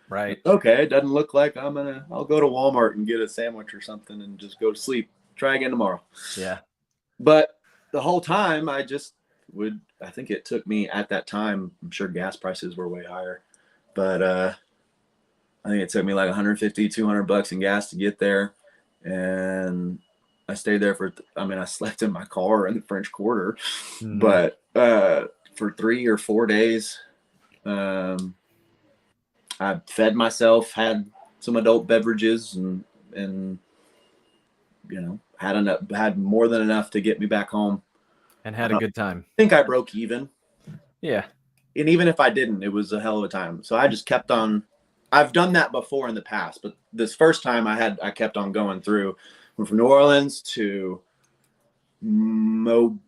Right. Okay, it doesn't look like I'll go to Walmart and get a sandwich or something and just go to sleep. Try again tomorrow. Yeah. But the whole time I think it took me at that time, I'm sure gas prices were way higher, but I think it took me like $150, $200 in gas to get there. And I stayed there I slept in my car in the French Quarter, but for 3 or 4 days, I fed myself, had some adult beverages, and had more than enough to get me back home. And had a good time. I think I broke even. Yeah. And even if I didn't, it was a hell of a time. So I just kept on. I've done that before in the past, but this first time I kept on going through. Went from New Orleans to Mobile,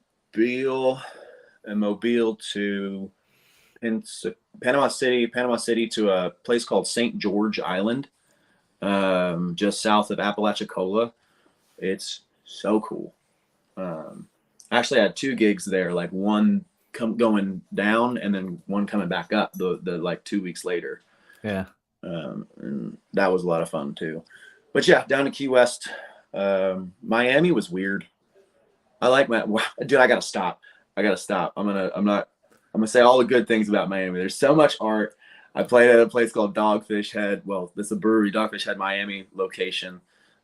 and Mobile to Panama City to a place called St. George Island, just south of Apalachicola. It's so cool. Actually, I had 2 gigs there, like one going down and then one coming back up the like 2 weeks later. Yeah. And that was a lot of fun too. But yeah, down to Key West. Miami was weird. I gotta stop. I'm gonna say all the good things about Miami. There's so much art. I played at a place called Dogfish Head. Well, it's a brewery, Dogfish Head Miami location.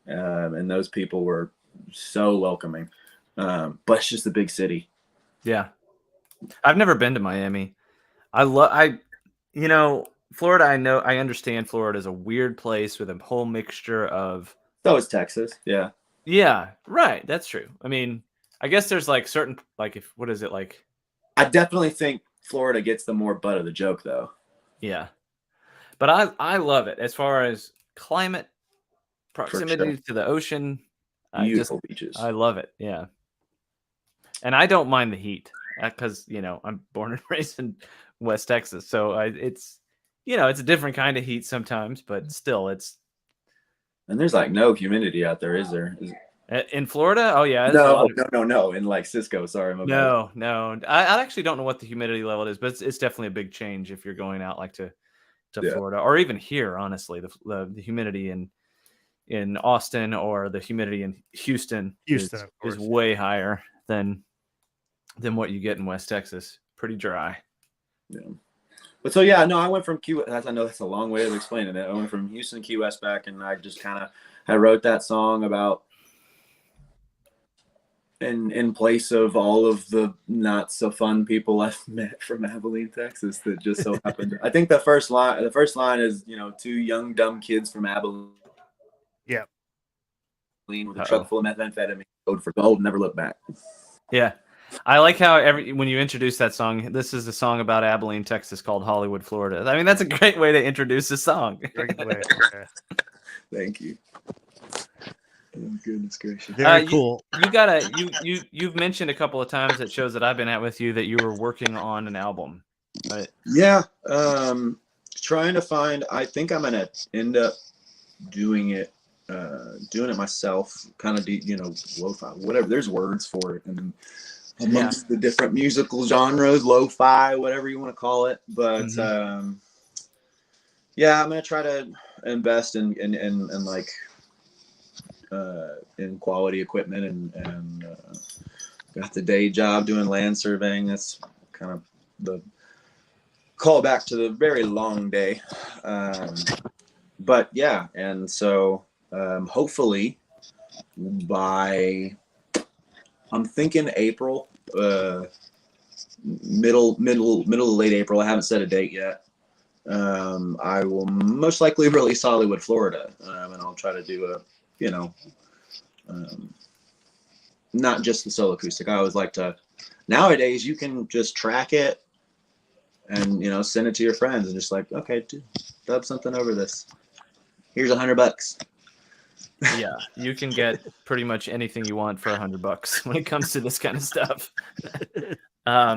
And those people were so welcoming. But it's just a big city. Yeah. I've never been to Miami. Florida, I understand Florida is a weird place with a whole mixture of. So is Texas. Yeah. Yeah. Right. That's true. I mean, I guess there's like certain, like, what is it like? I definitely think Florida gets the more butt of the joke though. Yeah. But I love it as far as climate, proximity to the ocean. Beautiful beaches. I love it. Yeah. And I don't mind the heat because, I'm born and raised in West Texas. So it's a different kind of heat sometimes, but still it's. And there's like no humidity out there, is there? In Florida? Oh, yeah. No. In like Cisco. Sorry. No. I actually don't know what the humidity level is, but it's definitely a big change if you're going out like to Florida or even here, honestly. The humidity in Austin or the humidity in Houston is way higher than what you get in West Texas. Pretty dry. Yeah. But so, yeah, no, I went from I know that's a long way of explaining it. I went from Houston to Key West back, and I just I wrote that song about in place of all of the not so fun people I've met from Abilene, Texas, that just so happened. I think the first line is, two young dumb kids from Abilene. Yeah. With a truck full of methamphetamine, code for gold, never look back. Yeah. I like how when you introduce that song, this is a song about Abilene, Texas called Hollywood, Florida. I mean, that's a great way to introduce a song. Great way. Yeah. Thank you. Oh, goodness gracious. Very cool. You've mentioned a couple of times at shows that I've been at with you that you were working on an album. Right? Yeah. Trying to find, I think I'm going to end up doing it myself, kind of, lo-fi, whatever. There's words for it. And amongst the different musical genres, lo-fi, whatever you want to call it. But, I'm going to try to invest in quality equipment and got the day job doing land surveying. That's kind of the callback to the very long day. But yeah, and so hopefully I'm thinking April, middle to late April. I haven't set a date yet. I will most likely release Hollywood, Florida, and I'll try to do not just the solo acoustic. I always like to. Nowadays, you can just track it and send it to your friends and just like, okay, dub something over this. Here's $100. Yeah, you can get pretty much anything you want for $100 when it comes to this kind of stuff. I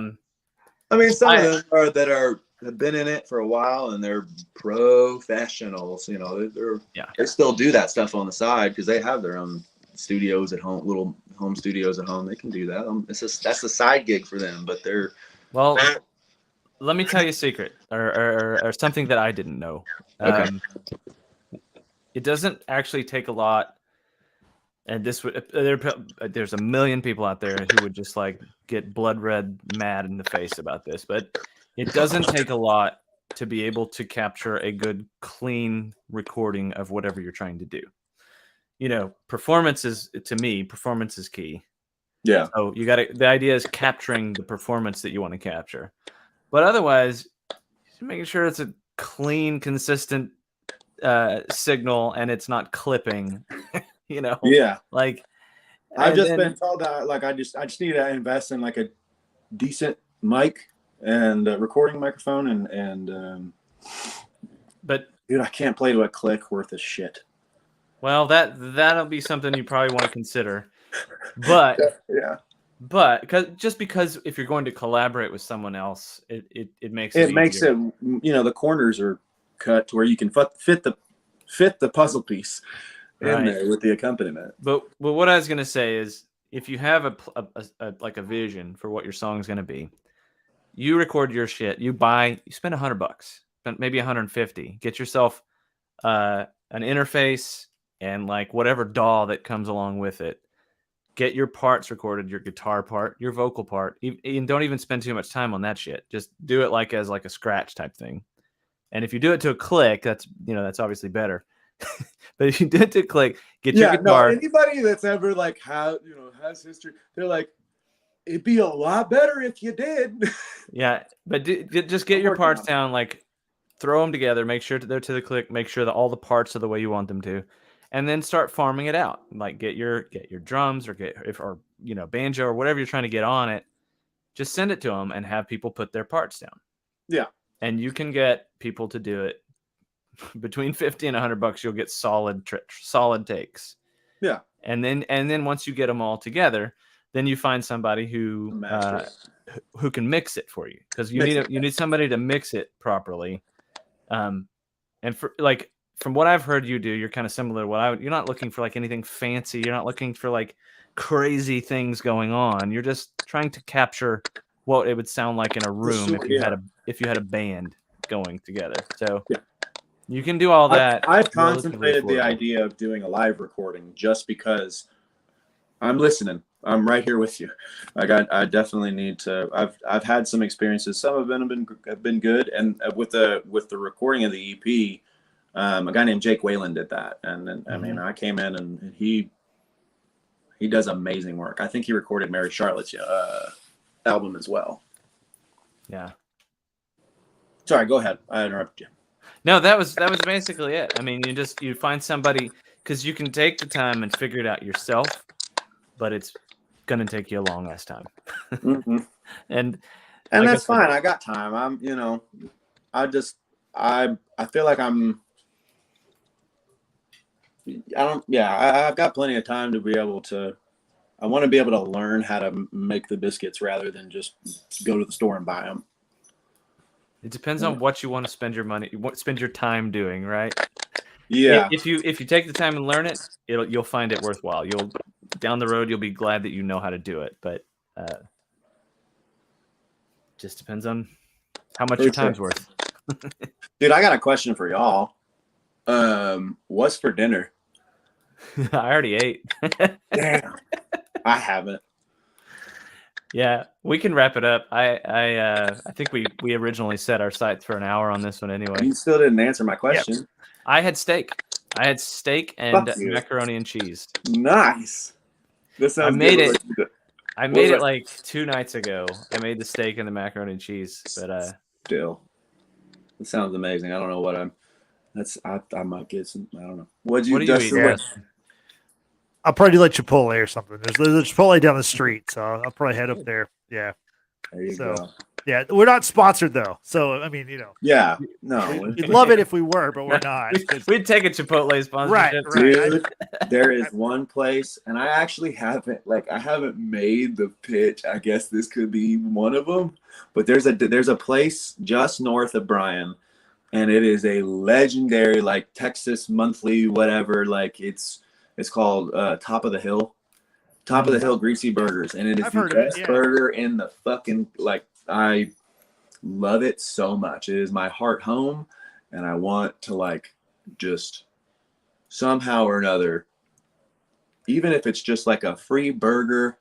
mean, some of them have been in it for a while and they're professionals. They still do that stuff on the side because they have their own studios at home, little home studios at home. They can do that. That's a side gig for them, but they're let me tell you a secret or something that I didn't know. Okay. It doesn't actually take a lot, and there's a million people out there who would just like get blood red mad in the face about this, but it doesn't take a lot to be able to capture a good, clean recording of whatever you're trying to do. Performance is key. Yeah. So the idea is capturing the performance that you want to capture, but otherwise, making sure it's a clean, consistent signal and it's not clipping. Yeah. Like I've just been told that I just need to invest in like a decent mic and a recording microphone and but dude, I can't play to a click worth of shit. Well, that'll be something you probably want to consider. But yeah. But because if you're going to collaborate with someone else, it makes it the corners are cut to where you can fit the puzzle piece in there with the accompaniment. But what I was gonna say is, if you have a vision for what your song's gonna be, you record your shit. You spend $100, maybe $150. Get yourself an interface and like whatever DAW that comes along with it. Get your parts recorded, your guitar part, your vocal part, and don't even spend too much time on that shit. Just do it as a scratch type thing. And if you do it to a click, that's obviously better. But if you do it to a click, get your guitar. No, anybody that's ever has history, they're like, it'd be a lot better if you did. Yeah, but just get your parts down, throw them together, make sure they're to the click, make sure that all the parts are the way you want them to. And then start farming it out. Like get your drums or banjo or whatever you're trying to get on it. Just send it to them and have people put their parts down. Yeah. And you can get people to do it between $50 and $100, you'll get solid takes. Yeah. And then once you get them all together, then you find somebody who can mix it for you, because you need somebody to mix it properly. And for like, from what I've heard you do, you're kind of similar to you're not looking for like anything fancy. You're not looking for like crazy things going on. You're just trying to capture what it would sound like in a room if you had a band going together. So you can do all that. I've contemplated the idea of doing a live recording just because I'm listening. I'm right here with you. Like I definitely need to. I've had some experiences. Some of them have been good, and with the recording of the EP, a guy named Jake Whalen did that, and then I mean I came in and he does amazing work. I think he recorded Mary Charlotte's album as well. Yeah. Sorry, go ahead. I interrupted you. No, that was basically it. I mean, you find somebody, because you can take the time and figure it out yourself, but it's gonna take you a long ass time. Mm-hmm. and that's fine. I got time. I feel like I've got plenty of time to be able to. I want to be able to learn how to make the biscuits rather than just go to the store and buy them. It depends on what you want to spend your time doing, right? Yeah. If you take the time and learn it, you'll find it worthwhile. Down the road, you'll be glad that you know how to do it. But just depends on how much your time's worth. Dude, I got a question for y'all. What's for dinner? I already ate. Damn. I haven't. Yeah, we can wrap it up. I think we originally set our sights for an hour on this one anyway. You still didn't answer my question. Yep. I had steak and macaroni and cheese. Nice. This sounds I made it like 2 nights ago. I made the steak and the macaroni and cheese, but still, it sounds amazing. I don't know what I might get some. I don't know. What do you eat? I'll probably do like Chipotle or something. There's a Chipotle down the street, so I'll probably head up there. Yeah. There you go. Yeah, we're not sponsored though, so I mean, Yeah, no. We'd love it if we were, but we're not. We'd take a Chipotle sponsorship. Right. Dude, there is one place, and I actually haven't made the pitch. I guess this could be one of them, but there's a place just north of Bryan, and it is a legendary Texas monthly whatever. It's called Top of the Hill. Top of the Hill Greasy Burgers, and it is the best burger in the fucking I love it so much. It is my heart home, and I want to just somehow or another, even if it's just like a free burger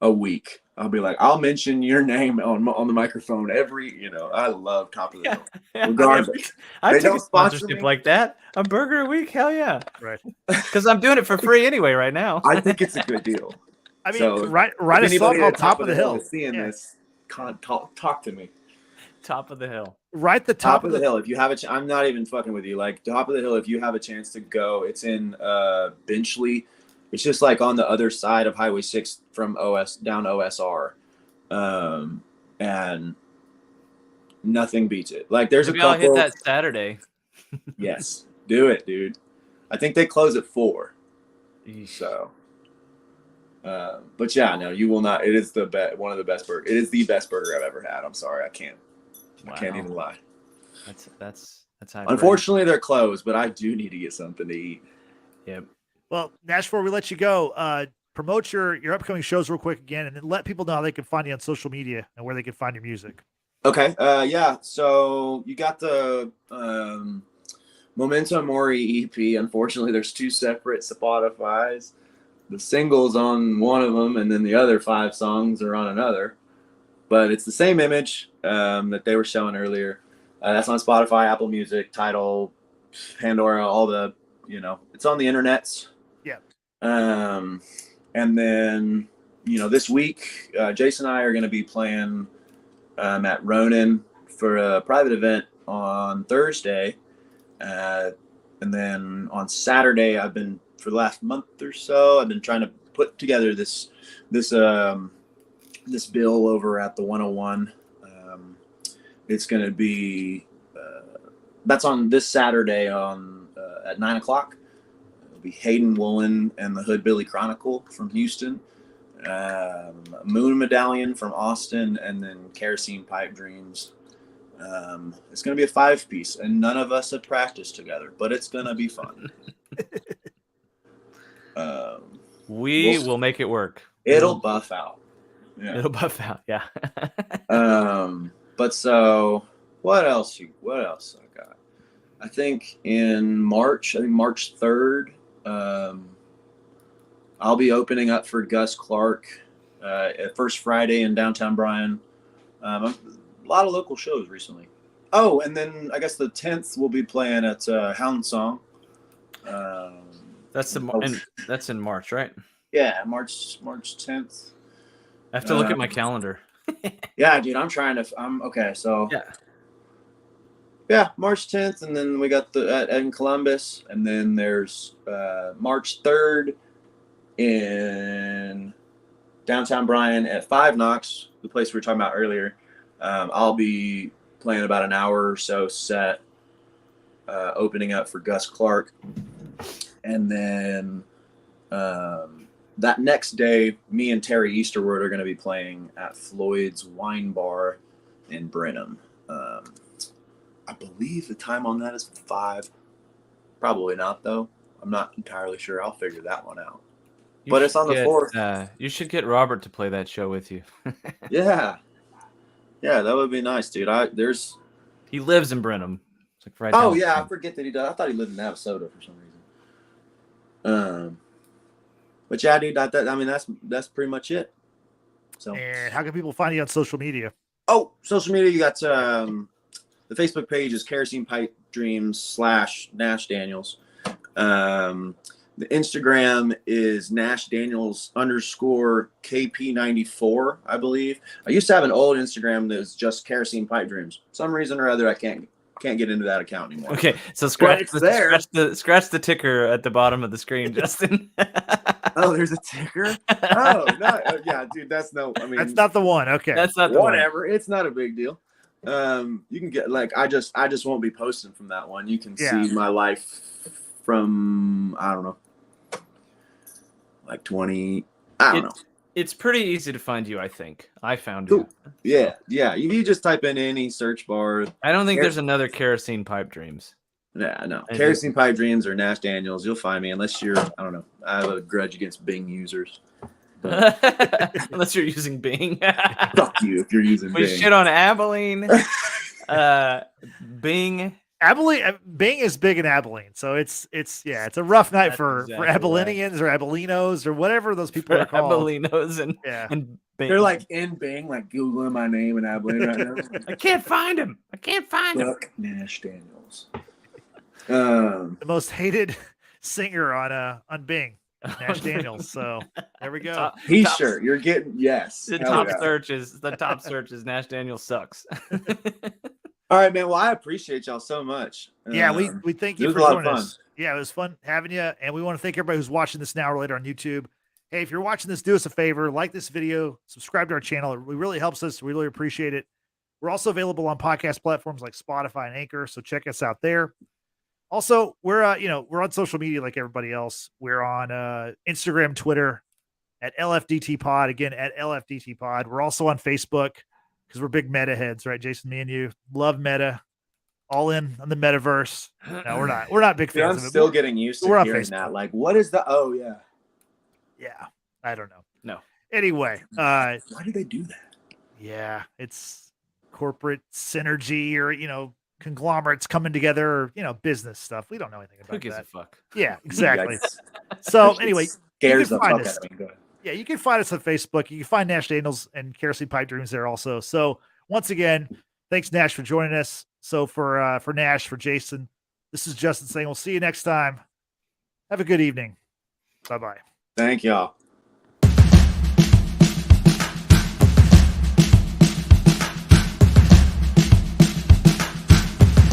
a week, I'll be like, I'll mention your name on the microphone I love Top of the Hill. Regardless. I take a sponsorship like that. A burger a week? Hell yeah. Right. Because I'm doing it for free anyway right now. I think it's a good deal. I mean, write a song called Top of the Hill. Seeing this, talk to me. Top of the Hill. Right, the top of the hill. If you have I'm not even fucking with you. Top of the Hill, if you have a chance to go, it's in Benchley. It's just on the other side of Highway 6 from down OSR. And nothing beats it. There's Maybe a couple. I'll hit that Saturday. Yes. Do it, dude. I think they close at 4. So but yeah, no, you will not. It is one of the best burgers. It is the best burger I've ever had. I'm sorry, I can't even lie. That's high. Unfortunately, they're closed, but I do need to get something to eat. Yep. Well, Nash, before we let you go, promote your upcoming shows real quick again, and then let people know how they can find you on social media and where they can find your music. Okay. Yeah. So you got the Memento Mori EP. Unfortunately, there's 2 separate Spotifys. The single's on one of them, and then the other 5 songs are on another. But it's the same image that they were showing earlier. That's on Spotify, Apple Music, Tidal, Pandora, all the, it's on the internets. Yeah. And then, this week, Jason and I are going to be playing at Ronin for a private event on Thursday. And then on Saturday, for the last month or so, I've been trying to put together this bill over at the 101. It's going to be that's on this Saturday on at 9:00. It'll be Hayden Woolen and the Hoodbilly Chronicle from Houston, Moon Medallion from Austin, and then Kerosene Pipedreams. It's going to be a 5-piece, and none of us have practiced together, but it's going to be fun. We will make it work. It'll buff out. Yeah. It'll buff out. Yeah. But so what else I got? I think March 3rd, I'll be opening up for Gus Clark at First Friday in downtown Bryan. A lot of local shows recently. Oh, and then I guess the 10th we'll be playing at Hound Song. That's in March, right? Yeah, March 10th. I have to look at my calendar. Yeah, dude, I'm okay. So yeah, March 10th, and then we got in Columbus, and then there's March 3rd in downtown Bryan at 5 Knocks, the place we were talking about earlier. I'll be playing about an hour or so set, opening up for Gus Clark, and then that next day, me and Terry Easterwood are going to be playing at Floyd's Wine Bar in Brenham. I believe the time on that is 5. Probably not, though. I'm not entirely sure. I'll figure that one out. But it's on the 4th. You should get Robert to play that show with you. Yeah, that would be nice, dude. He lives in Brenham. It's like right. Oh yeah, I forget that he does. I thought he lived in Navasota for some reason. But yeah, dude, that's pretty much it. So, and how can people find you on social media? Oh, social media, you got the Facebook page is Kerosene Pipedreams / Nash Daniels. The Instagram is Nash Daniels _ KP94, I believe. I used to have an old Instagram that was just Kerosene Pipedreams. For some reason or other, I can't get into that account anymore. Okay, so scratch the ticker at the bottom of the screen, Justin. Oh, there's a ticker? Oh, no. Yeah, dude, that's not the one. Okay. That's not the whatever. One. It's not a big deal. You can get I just won't be posting from that one. You can see my life from, I don't know, like 20, I don't know. It's pretty easy to find you, I think. I found you. Yeah. You just type in any search bar. I don't think there's another Kerosene Pipedreams. Yeah, no. Kerosene Pipedreams or Nash Daniels, you'll find me unless you're, I don't know. I have a grudge against Bing users. Unless you're using Bing. Fuck you if you're using Bing. We shit on Abilene. Bing. Bing is big in Abilene, so it's a rough night for Abilenians or Abelinos or whatever those people are called. Abelinos and Bing. They're like in Bing, like Googling my name in Abilene right now. I can't find him. Fuck Nash Daniels. The most hated singer on Bing, Nash Daniels. So there we go. T-shirt, you're getting The top search is Nash Daniels sucks. All right, man. Well, I appreciate y'all so much. Yeah, we thank you for joining us. Yeah, it was fun having you, and we want to thank everybody who's watching this now or later on YouTube. Hey, if you're watching this, do us a favor, like this video, subscribe to our channel. It really helps us. We really appreciate it. We're also available on podcast platforms like Spotify and Anchor, so check us out there. Also, we're on social media like everybody else. We're on Instagram, Twitter at LFDT Pod. Again, at LFDT Pod. We're also on Facebook because we're big meta heads, right? Jason, me and you love meta. All in on the metaverse. No, we're not. We're not big fans of it. I'm still getting used to hearing that. Like, what is the? Oh yeah. Yeah, I don't know. No. Anyway, why do they do that? Yeah, it's corporate synergy or conglomerates coming together or business stuff. We don't know anything about that. Who gives a fuck? Yeah, exactly. So anyway, scares the fuck out of me. Go ahead. Yeah, you can find us on Facebook. You can find Nash Daniels and Kerosene Pipedreams there also. So once again, thanks Nash for joining us. So for Nash, for Jason, this is Justin saying we'll see you next time. Have a good evening. Bye-bye. Thank y'all.